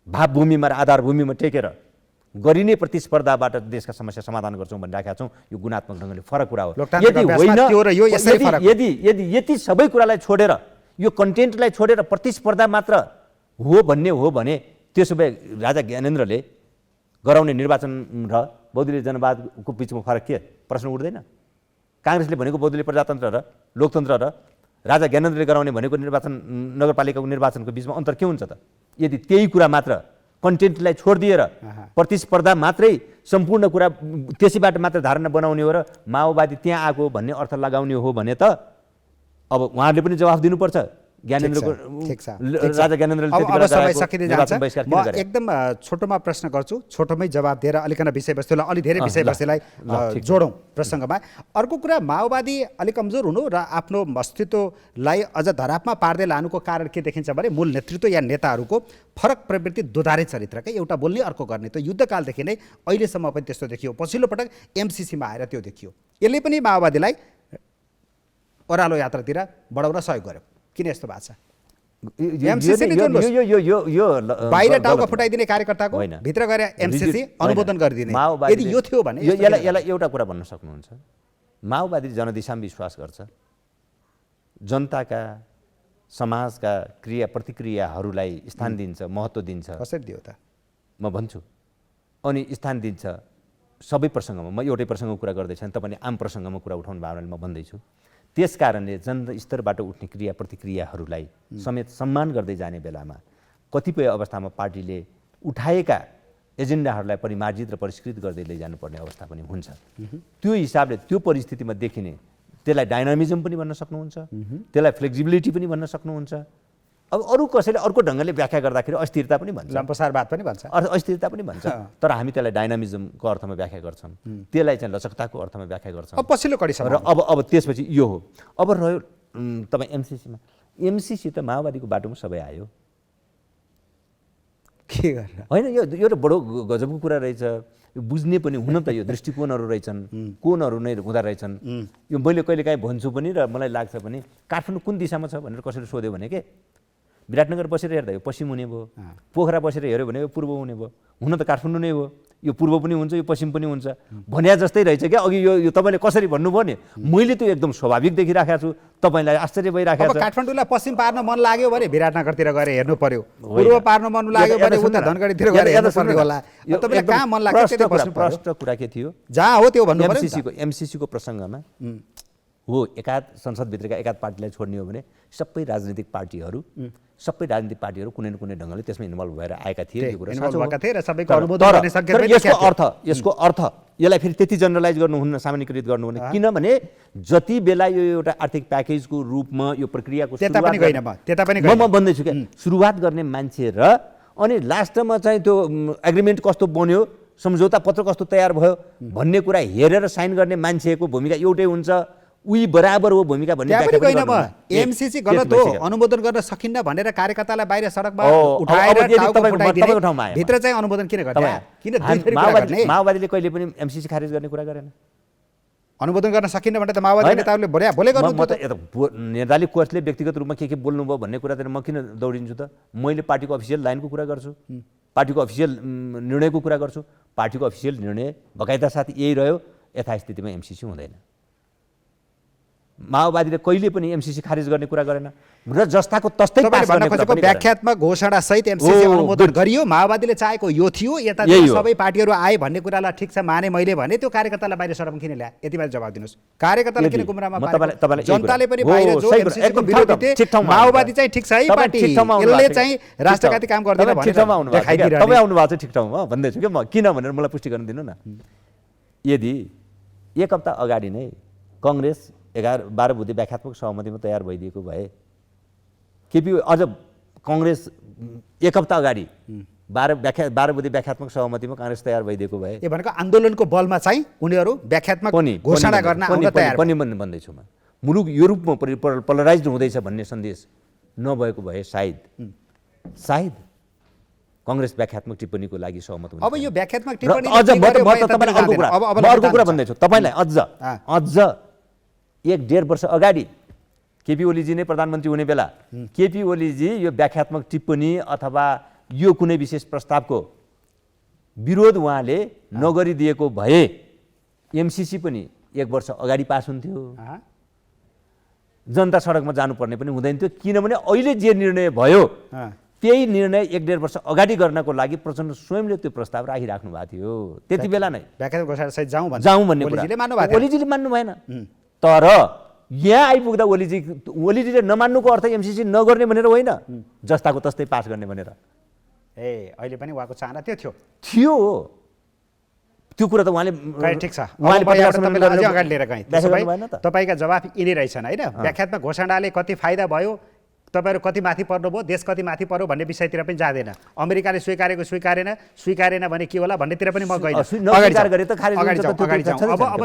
भावभूमिमा र आधारभूमिमा टेकेर गरिने प्रतिस्पर्धाबाट देशका समस्या समाधान गर्छौँ भनिराखेका छौँ यो गुणात्मक ढङ्गले फरक कुरा हो लोकतान्त्रिक अभ्यासमा त्यो र यो यसरी फरक हो। यदि यति सबै कुरालाई छोडेर यो कन्टेन्टलाई छोडेर प्रतिस्पर्धा मात्र हो भन्ने हो भने त्यसो भए राजा ज्ञानेन्द्रले गराउने निर्वाचन र बहुदलीय जनवादको बिचमा फरक के प्रश्न उठ्दैन काङ्ग्रेसले भनेको बहुदलीय प्रजातन्त्र र लोकतन्त्र र राजा ज्ञानेन्द्रले गराउने भनेको निर्वाचन नगरपालिकाको निर्वाचनको बिचमा अन्तर के हुन्छ त यदि त्यही कुरा मात्र कन्टेन्टलाई छोडिदिएर प्रतिस्पर्धा मात्रै सम्पूर्ण कुरा त्यसैबाट मात्र धारणा बनाउने हो र माओवादी त्यहाँ आएको भन्ने अर्थ लगाउने हो भने त अब उहाँहरूले पनि जवाफ दिनुपर्छ ज्ञानेन्द्रको ठिक छ। राजा ज्ञानेन्द्रले अब त्यति बेला समय गराएको सकिँदै निर्वाचन जान्छ। बहिष्कार म किन गरे? एकदम छोटोमा प्रश्न गर्छु, छोटोमै जवाब दिएर अलिकन विषयवस्तुलाई अलि धेरै विषयवस्तुलाई ठिक छ। जोडौँ प्रसङ्गमा। अर्को कुरा माओवादी अलिक कमजोर हुनु र आफ्नो अस्तित्वलाई अझ धरापमा पार्दै लानुको कारण के देखिन्छ भने मूल नेतृत्व या नेताहरूको फरक प्रवृत्ति दोधारे चरित्रकै एउटा बोल्ने अर्को गर्ने त्यो युद्धकालदेखि नै अहिलेसम्म पनि त्यस्तो देखियो। पछिल्लो पटक एमसिसीमा आएर त्यो देखियो। यसले पनि माओवादीलाई ओह्रालो यात्रातिर बढाउन सहयोग गर्यो। किन यस्तो भएको छ? MCC ले जोड्नुहोस्। बाहिर टाउका फुटाइदिने कार्यकर्ताको होइन। भित्र गएर एमसिसी अनुमोदन गरिदिने यदि यो थियो भने यसलाई एउटा कुरा भन्न सक्नुहुन्छ माओवादी जनदिशामा विश्वास गर्छ जनताका समाजका क्रिया प्रतिक्रियाहरूलाई स्थान दिन्छ, महत्त्व दिन्छ। कसरी दियो त? म भन्छु। अनि स्थान दिन्छ सबै प्रसङ्गमा। म एउटै प्रसङ्गको कुरा गर्दैछन्, तपाईँले आम प्रसङ्गमा कुरा उठाउनु भयो भने म भन्दैछु। त्यस कारणले जनस्तरबाट उठ्ने क्रिया प्रतिक्रियाहरूलाई समेत सम्मान गर्दै जाने बेलामा कतिपय अवस्थामा पार्टीले उठाएका एजेन्डाहरूलाई परिमार्जित र परिष्कृत गर्दै लैजानुपर्ने अवस्था पनि हुन्छ। त्यो हिसाबले त्यो परिस्थितिमा देखिने त्यसलाई डाइनामिजम पनि भन्न सक्नुहुन्छ, त्यसलाई फ्लेक्सिबिलिटी पनि भन्न सक्नुहुन्छ। अब अरू कसैले अर्को ढङ्गले व्याख्या गर्दाखेरि अस्थिरता पनि भन्छ, लम्पसारवाद पनि भन्छ, अस्थिरता पनि भन्छ। तर हामी त्यसलाई डाइनामिजमको अर्थमा व्याख्या गर्छौँ, त्यसलाई चाहिँ लचकताको अर्थमा व्याख्या गर्छौँ। अब पछिल्लो कडीसम्म र अब त्यसपछि यो हो। अब रह्यो तपाईँ एमसिसीमा, एमसिसी त माओवादीको बाटोमा सबै आयो, के गर्न? होइन यो त बडो गजबको कुरा रहेछ। यो बुझ्ने पनि हुन त यो दृष्टिकोणहरू रहेछन्, कोणहरू नै हुँदा रहेछन्। यो मैले कहिलेकाहीँ भन्छु पनि र मलाई लाग्छ पनि काठमाडौँ कुन दिशामा छ भनेर कसैले सोध्यो भने के विराटनगर बसेर हेर्दा यो पश्चिम हुने भयो, पोखरा बसेर हेऱ्यो भने यो पूर्व हुने भयो। हुन त काठमाडौँ नै हो, यो पूर्व पनि हुन्छ, यो पश्चिम पनि हुन्छ भन्या जस्तै रहेछ क्या। अघि यो तपाईँले कसरी भन्नुभयो नि, मैले त्यो एकदम स्वाभाविक देखिराखेको छु, तपाईँलाई आश्चर्य भइराखेको छ। काठमाडौँलाई पश्चिम पार्न मन लाग्यो भने विराटनगरतिर गएर हेर्नु पर्यो, पूर्व पार्न मन लाग्यो भने उता धनगढीतिर गएर हेर्नु पर्ने होला। तपाईँलाई कहाँ मन लाग्छ त्यतै बस्नु पर्यो। प्रश्न कुरा के थियो, जहाँ हो त्यो भन्नु पर्यो। एमसिसीको प्रसङ्गमा हो, एकाध संसदभित्रका एकाध पार्टीलाई छोड्ने हो भने सबै राजनीतिक पार्टीहरू कुनै न कुनै ढङ्गले त्यसमा इन्भल्भ भएर आएका थिए। यो कुरा साँचो हो। यसको अर्थ यसलाई फेरि त्यति जनरलाइज गर्नुहुन्न, सामान्यकृत गर्नुहुन्न। किनभने जति बेला यो एउटा आर्थिक प्याकेजको रूपमा यो प्रक्रियाको म भन्दैछु क्या, सुरुवात गर्ने मान्छे र अनि लास्टमा चाहिँ त्यो एग्रिमेन्ट कस्तो बन्यो, सम्झौता पत्र कस्तो तयार भयो भन्ने कुरा हेरेर साइन गर्ने मान्छेको भूमिका एउटै हुन्छ, उही बराबर हो भूमिका भन्ने व्याख्या पनि गर्नु। एमसिसी गलत हो, अनुमोदन गर्न सकिन्न भनेर कार्यकर्तालाई बाहिर सडकमा उठाएर भित्र चाहिँ अनुमोदन किन गर्ने? किन माओवादीले कहिले पनि एमसिसी खारेज गर्ने कुरा गरेन। अनुमोदन गर्न सकिन्न भने त माओवादी नेताहरूले बोले गर्नु। म त नेताले कसले व्यक्तिगत रूपमा के बोल्नुभयो भन्ने कुरा त म किन दौडिन्छु त? मैले पार्टीको अफिसियल लाइनको कुरा गर्छु, पार्टीको अफिसियल निर्णयको कुरा गर्छु। पार्टीको अफिसियल निर्णय बकाइदा साथ यही रह्यो, यथास्थितिमा एमसिसी हुँदैन। माओवादीले कहिले पनि एमसिसी खारेज गर्ने कुरा गरेन र जस्ताको तस्तै पास गर्ने कुरा पनि व्याख्यात्मक घोषणा सहित एमसिसी अनुमोदन गरियो। माओवादीले चाहेको यो थियो, यता सबै पार्टीहरू आए भन्ने कुरालाई ठिक छ माने मैले भने त्यो कार्यकर्तालाई बाहिर सडकमा किन ल्याए? यति बेला जवाब दिनुहोस्। कार्यकर्ताले किन गुमराहमा पारे? जनताले पनि बाहिर जो एमसिसीको विरोधी थिए, माओवादी चाहिँ ठिक छ है पार्टी, यसले चाहिँ राष्ट्रघाती काम गर्दैन भनेर देखाइदिनु। तपाईँ आउनु भएको छ ठिक ठाउँमा भन्दैछु के म, किन भनेर मलाई पुष्टि गर्न दिनु न। यदि एक हप्ता अगाडि नै कङ्ग्रेस 12 बुँदे व्याख्यात्मक सहमतिमा तयार भइदिएको भए, केपी अझ कङ्ग्रेस एक हप्ता अगाडि 12 बुँदे व्याख्यात्मक सहमतिमा काङ्ग्रेस तयार भइदिएको भए, यो भनेको आन्दोलनको बलमा चाहिँ उनीहरू व्याख्यात्मक घोषणा गर्न आउन तयार पनि भन्दैछु म। मुलुक यो रूपमा पोलराइज्ड हुँदैछ भन्ने सन्देश नभएको भए सायद कङ्ग्रेस व्याख्यात्मक टिप्पणीको लागि सहमत हुन्छ। अब यो व्याख्यात्मक टिप्पणी अझ म तपाईँलाई अर्को कुरा भन्दैछु, तपाईँलाई अझ 1-1.5 वर्ष अगाडि केपी ओलीजी नै प्रधानमन्त्री हुने बेला केपी ओलीजी यो व्याख्यात्मक टिप्पणी अथवा यो कुनै विशेष प्रस्तावको विरोध उहाँले नगरिदिएको भए एमसिसी पनि 1 वर्ष अगाडि पास हुन्थ्यो, जनता सडकमा जानुपर्ने पनि हुँदैन थियो। किनभने अहिले जे निर्णय भयो त्यही निर्णय 1-1.5 वर्ष अगाडि गर्नको लागि प्रचण्ड स्वयंले त्यो प्रस्ताव राखिराख्नु भएको थियो। त्यति बेला नै व्याख्यात्मक घोषणा सहित जाउँ भन्ने कुरा ओलीजीले मान्नु भएन। तर यहाँ आइपुग्दा ओलीजीले नमान्नुको अर्थ एमसिसी नगर्ने भनेर होइन, जस्ताको तस्तै पास गर्ने भनेर। अहिले पनि उहाँको चाहना त्यो थियो। त्यो कुरा त उहाँले ठिक छ, अगाडि लिएर गएँ। तपाईँका जवाफ यिनै रहेछन् होइन? व्याख्यात्मक घोषणाले कति फाइदा भयो, तपाईँहरू कति माथि पर्नुभयो, देश कति माथि पर्यो भन्ने विषयतिर पनि जाँदैन। अमेरिकाले स्वीकारेको स्वीकारेन भने के होला भन्नेतिर पनि म गइनँ। अब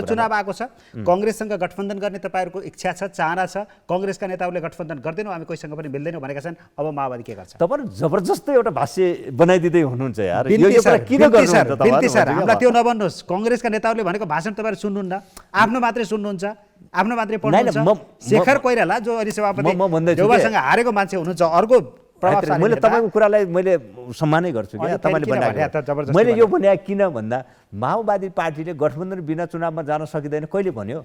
चुनाव आएको छ, कङ्ग्रेससँग गठबन्धन गर्ने तपाईँहरूको इच्छा छ, चाहना छ, कङ्ग्रेसका नेताहरूले गठबन्धन गर्दैनौँ, हामी कोहीसँग पनि मिल्दैनौँ भनेका छन्। अब माओवादी के गर्छ? तपाईहरु जबरजस्त एउटा भाष्य बनाइदिँदै हुनुहुन्छ यार। बिन्ती सर, हामीलाई त्यो नभन्नुहोस्। कङ्ग्रेसका नेताहरूले भनेको भाषण तपाईँहरू सुन्नुहुन्न, आफ्नो मात्रै सुन्नुहुन्छ, आफ्नो मात्रै पढ्नुहुन्छ। शेखर कोइराला जो अहिले सभापति देउवासँग हारेको मान्छे हुनुहुन्छ, अर्को प्रभावशाली। मैले तपाईँको कुरालाई मैले सम्मानै गर्छु क्या, तपाईँले भनेको। मैले यो भने किन भन्दा माओवादी पार्टीले गठबन्धन बिना चुनावमा जान सकिँदैन कहिले भन्यो?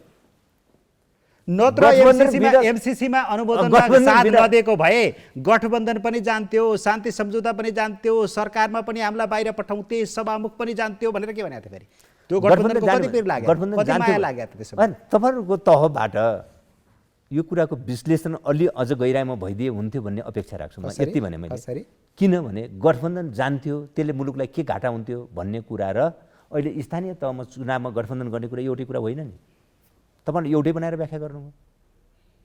नत्र गठबन्धन एमसीसीमा अनुमोदनमा गठबन्धन साथ बिना- नदिएको भए गठबन्धन पनि जान्थ्यो, शान्ति सम्झौता पनि जान्थ्यो, सरकारमा पनि हामीलाई बाहिर पठाउँथे, सभामुख पनि जान्थ्यो भनेर के भनेको थियो फेरि? त्यो गठबन्धनको कति पिर लाग्यो, कति माया लाग्यो त त्यसो? तपाईँहरूको तहबाट यो कुराको विश्लेषण अलि अझ गहिराइमा भइदिए हुन्थ्यो भन्ने अपेक्षा राख्छु म। यति भने मैले, किनभने गठबन्धन जान्थ्यो त्यसले मुलुकलाई के घाटा हुन्थ्यो भन्ने कुरा र अहिले स्थानीय तहमा चुनावमा गठबन्धन गर्ने कुरा एउटै कुरा होइन नि। तपाईँले एउटै बनाएर व्याख्या गर्नुभयो।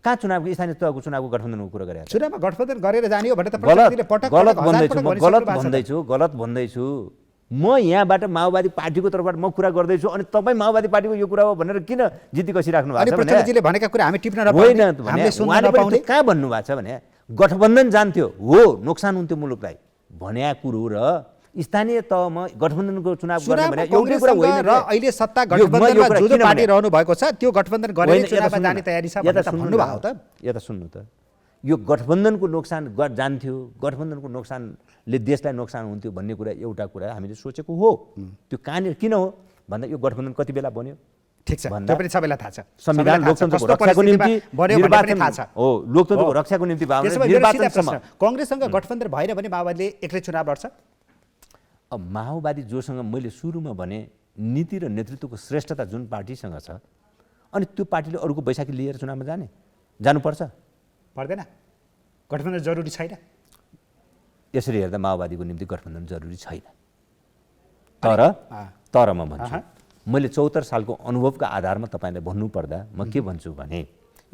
कहाँ चुनावको स्थानीय तहको चुनावको गठबन्धनको कुरा गरेर? चुनावमा गठबन्धन गरेर जाने हो भने त गलत भन्दैछु। म यहाँबाट माओवादी पार्टीको तर्फबाट म कुरा गर्दैछु अनि तपाईँ माओवादी पार्टीको यो कुरा हो भनेर किन जिद्दी कसिराख्नु भएको छ? प्रचण्डजीले भनेका कुरा हामी टिप्न होइन नपाउने, हामीले सुन्न नपाउने। कहाँ भन्नुभएको छ भने गठबन्धन जान्थ्यो हो, नोक्सान हुन्थ्यो मुलुकलाई भन्ने कुरो र स्थानीय तहमा गठबन्धनको चुनाव गर्ने भने एउटै कुरा होइन र अहिले सत्ता गठबन्धनमा जो पार्टी रहनु भएको छ त्यो गठबन्धन गरेर चुनावमा जाने तयारी छ भनेर त भन्नुभएको हो त। यता सुन्नु त, यो गठबन्धनको नोक्सान जान्थ्यो, गठबन्धनको नोक्सानले देशलाई नोक्सान हुन्थ्यो भन्ने कुरा एउटा कुरा हामीले सोचेको हो। त्यो कहाँनिर किन हो भन्दा यो गठबन्धन कति बेला बन्यो? ठिक छ, त्यो पनि सबैलाई थाहा छ। संविधान लोकतन्त्रको रक्षाको निम्ति हो, लोकतन्त्रको रक्षाको निम्ति निर्वाचनसम्म कांग्रेससँग गठबन्धन भएन भने माओवादीले एक्लै चुनाव लड्छ। अब माओवादी जोसँग मैले सुरुमा भने नीति र नेतृत्वको श्रेष्ठता जुन पार्टीसँग छ, अनि त्यो पार्टीले अरूको बैशाखी लिएर चुनावमा जानुपर्छ? पर्दैन, गठबन्धन जरुरी छैन। यसरी हेर्दा माओवादीको निम्ति गठबन्धन जरुरी छैन। तर म भन्छु, मैले 74 सालको अनुभवका आधारमा तपाईँलाई भन्नुपर्दा म के भन्छु भने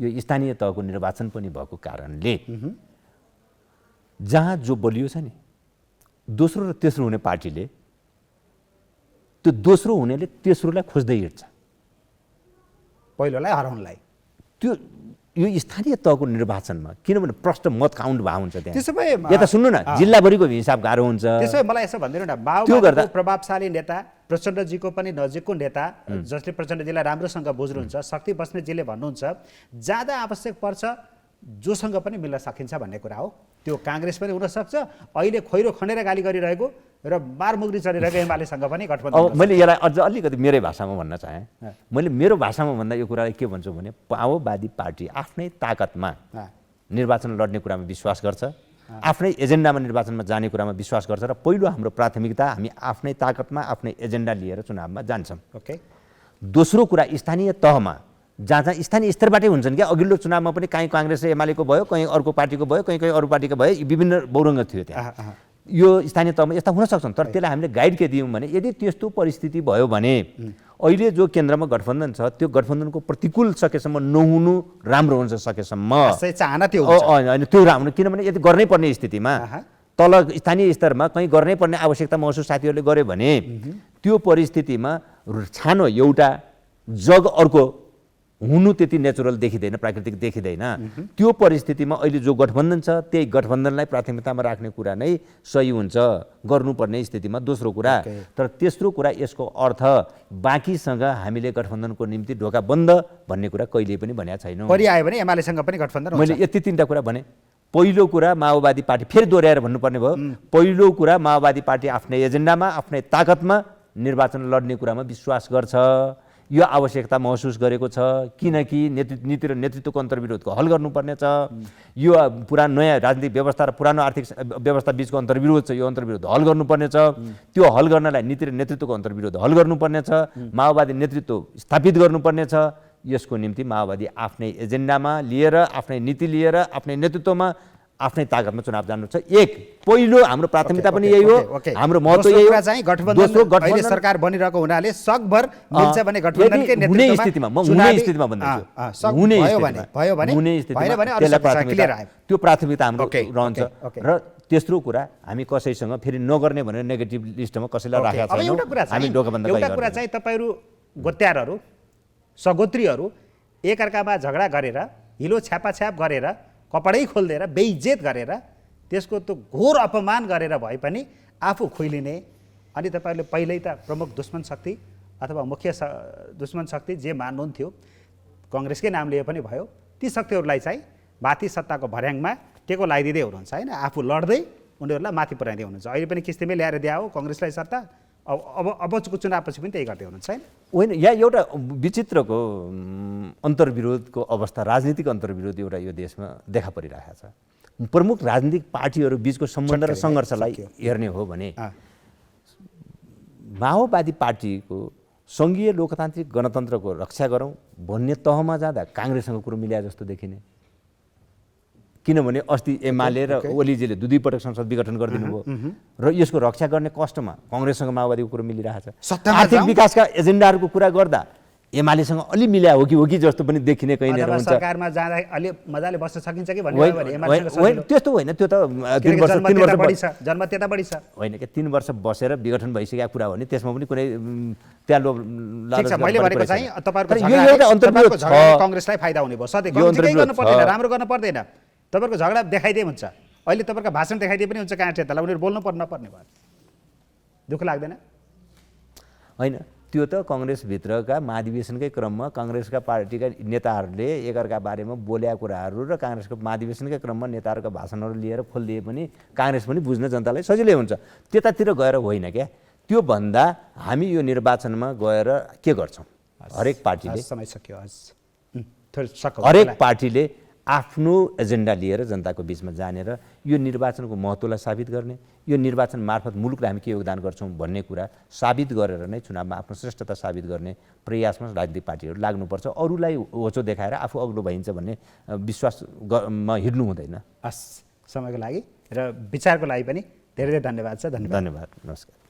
यो स्थानीय तहको निर्वाचन पनि भएको कारणले जहाँ जो बलियो छ नि, दोस्रो र तेस्रो हुने पार्टीले त्यो दोस्रो हुनेले तेस्रोलाई खोज्दै हिँड्छ, पहिलोलाई हराउनलाई। त्यो यो स्थानीय तहको निर्वाचनमा किनभने प्रष्ट मत काउन्ट भए हुन्छ त्यहाँ। त्यसो भए यता सुन्नु न, जिल्लाभरिको हिसाब गाह्रो हुन्छ। त्यसो भए मलाई यसो भनिदिनु न, माओवादीको प्रभावशाली नेता, प्रचण्डजीको पनि नजिकको नेता जसले प्रचण्डजीलाई राम्रोसँग बुझ्नुहुन्छ, शक्ति बस्नेतजीले भन्नुहुन्छ ज्यादा आवश्यक पर्छ जोसँग पनि मिल्न सकिन्छ भन्ने कुरा हो। त्यो कांग्रेस पनि हुनसक्छ, अहिले खोइरो खनेर गाली गरिरहेको र बारमुग्री चलिरहेको एमालेसँग पनि गठबन्धन। अब मैले यसलाई अझ अलिकति मेरै भाषामा भन्न चाहेँ। मैले मेरो भाषामा भन्दा यो कुरालाई के भन्छु भने माओवादी पार्टी आफ्नै ताकतमा निर्वाचन लड्ने कुरामा विश्वास गर्छ, आफ्नै एजेन्डामा निर्वाचनमा जाने कुरामा विश्वास गर्छ र पहिलो हाम्रो प्राथमिकता हामी आफ्नै ताकतमा आफ्नै एजेन्डा लिएर चुनावमा जान्छौँ। ओके। दोस्रो कुरा स्थानीय तहमा जहाँ स्थानीय स्तरबाटै हुन्छन् क्या। अघिल्लो चुनावमा पनि कहीँ कांग्रेस र एमालेको भयो, कहीँ अर्को पार्टीको भयो, कहीँ अरू पार्टीको भयो, विभिन्न बहुरङ्ग थियो त्यहाँ। यो स्थानीय तहमा यस्ता हुन सक्छन्, तर त्यसलाई हामीले गाइड के दियौँ भने यदि त्यस्तो परिस्थिति भयो भने अहिले जो केन्द्रमा गठबन्धन छ त्यो गठबन्धनको प्रतिकूल सकेसम्म नहुनु राम्रो हुन्छ। सकेसम्म चाहना त्यो हुन्छ होइन, त्यो राम्रो, किनभने यदि गर्नै पर्ने स्थितिमा तल स्थानीय स्तरमा कहीँ गर्नै पर्ने आवश्यकता महसुस साथीहरूले गर्यो भने त्यो परिस्थितिमा छानो एउटा जग अर्को हुनु त्यति नेचुरल देखिँदैन, प्राकृतिक देखिँदैन। त्यो परिस्थितिमा अहिले जो गठबन्धन छ त्यही गठबन्धनलाई प्राथमिकतामा राख्ने कुरा नै सही हुन्छ गर्नुपर्ने स्थितिमा। दोस्रो कुरा, तर तेस्रो कुरा यसको अर्थ बाँकीसँग हामीले गठबन्धनको निम्ति ढोका बन्द भन्ने कुरा कहिल्यै पनि भनेको छैनौँ। परिआयो भने एमालेसँग पनि गठबन्धन हुन्छ। मैले यति तीनटा कुरा भने। पहिलो कुरा माओवादी पार्टी, फेरि दोहोऱ्याएर भन्नुपर्ने भयो, पहिलो कुरा माओवादी पार्टी आफ्नै एजेन्डामा आफ्नै ताकतमा निर्वाचन लड्ने कुरामा विश्वास गर्छ। यो आवश्यकता महसुस गरेको छ, किनकि नीति र नेतृत्वको अन्तर्विरोधको हल गर्नुपर्ने छ। यो पुरा नयाँ राजनीतिक व्यवस्था र पुरानो आर्थिक व्यवस्था बिचको अन्तर्विरोध छ, यो अन्तर्विरोध हल गर्नुपर्ने छ। त्यो हल गर्नलाई नीति र नेतृत्वको अन्तर्विरोध हल गर्नुपर्ने छ, माओवादी नेतृत्व स्थापित गर्नुपर्ने छ। यसको निम्ति माओवादी आफ्नै एजेन्डामा लिएर, आफ्नै नीति लिएर, आफ्नै नेतृत्वमा, आफ्नै ताकतमा चुनाव जानु छ। एक पहिलो हाम्रो प्राथमिकता पनि यही हो, हाम्रो महत्त्व यही हो। चाहिँ गठबन्धन सरकार बनिरहेको हुनाले सकभर मिल्छ भने गठबन्धनकै नेतृत्वमा हुने स्थितिमा म हुने स्थितिमा भन्दैछु, हुने स्थितिमा त्यो प्राथमिकता हाम्रो रहन्छ। र तेस्रो कुरा, हामी कसैसँग फेरि नगर्ने भनेर नेगेटिभ लिस्टमा कसैलाई राखेका छैनौँ। हामी ढोकाबन्द एउटा कुरा चाहिँ तपाईहरु गोत्यारहरू सगोत्रीहरू एकअर्कामा झगडा गरेर हिलो छ्यापाछ्याप गरेर कपडै खोलिदिएर बेइज्जत गरेर त्यसको त्यो घोर अपमान गरेर भए पनि आफू खुइलिने, अनि तपाईहरुले पहिल्यै त प्रमुख दुश्मन शक्ति अथवा मुख्य दुश्मन शक्ति जे मान्नुहुन्थ्यो कांग्रेसकै नाम लिए पनि भयो, ती शक्तिहरूलाई चाहिँ माथि सत्ताको भर्याङमा टेको लगाइदिँदै हुनुहुन्छ हैन, आफू लड्दै उनीहरूलाई माथि पुर्याइदिँदै हुनुहुन्छ। अहिले पनि किस्तीमै ल्याएर दिया हो कांग्रेसलाई सत्ता, अबको चुनावपछि पनि त्यही गर्दै हुनुहुन्छ हैन? होइन, यहाँ एउटा विचित्रको अन्तर्विरोधको अवस्था, राजनीतिक अन्तर्विरोध एउटा यो देशमा देखा परिरहेको छ। प्रमुख राजनीतिक पार्टीहरू बिचको सम्बन्ध र सङ्घर्षलाई हेर्ने हो भने माओवादी पार्टीको सङ्घीय लोकतान्त्रिक गणतन्त्रको रक्षा गरौँ भन्ने तहमा जाँदा काङ्ग्रेससँग कुरो मिल्या जस्तो देखिने। किनभने अस्ति एमाले र ओलीजीले दुई पटक संसद विघटन गरिदिनु भयो र यसको रक्षा गर्ने कष्टमा काङ्ग्रेससँग माओवादीको कुरो मिलिरहेछ। आर्थिक विकासका एजेन्डाहरूको कुरा गर्दा एमालेसँग अलि मिल्या हो कि जस्तो पनि देखिने कहीँ हुन्छ। सरकारमा जाँदा अलि मजाले बस्न सकिन्छ कि भन्ने त्यस्तो होइन, त्यो त 3 वर्ष बढी छ, जन्म त्यता बढी छ होइन कि 3 वर्ष बसेर विघटन भइसकेको कुरा हो नि, त्यसमा पनि कुनै त्यहाँ मैले भनेको चाहिँ तपाईहरुको झगडा कांग्रेसलाई फाइदा हुने भयो। सधैँ केही गर्न पर्दैन, राम्रो गर्न पर्दैन, तपाईहरुको झगडा देखाइदिए हुन्छ। अहिले तपाईहरुको भाषण देखाइदिए पनि हुन्छ, कहाँ क्षेत्रलाई उनीहरु बोल्नु नपर्ने भयो। दुःख लाग्दैन? होइन, त्यो त काङ्ग्रेसभित्रका महाधिवेशनकै क्रममा काङ्ग्रेसका पार्टीका नेताहरूले एकअर्का बारेमा बोलेका कुराहरू र काङ्ग्रेसको महाधिवेशनकै क्रममा नेताहरूका भाषणहरू लिएर खोलिदिए पनि काङ्ग्रेस पनि बुझ्न जनतालाई सजिलै हुन्छ। त्यतातिर गएर होइन क्या, त्यो भन्दा हामी यो निर्वाचनमा गएर के गर्छौँ? हरेक पार्टीले समय सक्यो, हरेक पार्टीले आफ्नो एजेन्डा लिएर जनताको बिचमा जानेर यो निर्वाचनको महत्त्वलाई साबित गर्ने, यो निर्वाचन मार्फत मुलुकलाई हामी के योगदान गर्छौँ भन्ने कुरा साबित गरेर नै चुनावमा आफ्नो श्रेष्ठता साबित गर्ने प्रयासमा राजनीतिक पार्टीहरू लाग्नुपर्छ। अरूलाई होचो देखाएर आफू अग्लो भइन्छ भन्ने विश्वासमा हिँड्नु हुँदैन। हस्, समयको लागि र विचारको लागि पनि धेरै धेरै धन्यवाद छ। धन्यवाद, नमस्कार।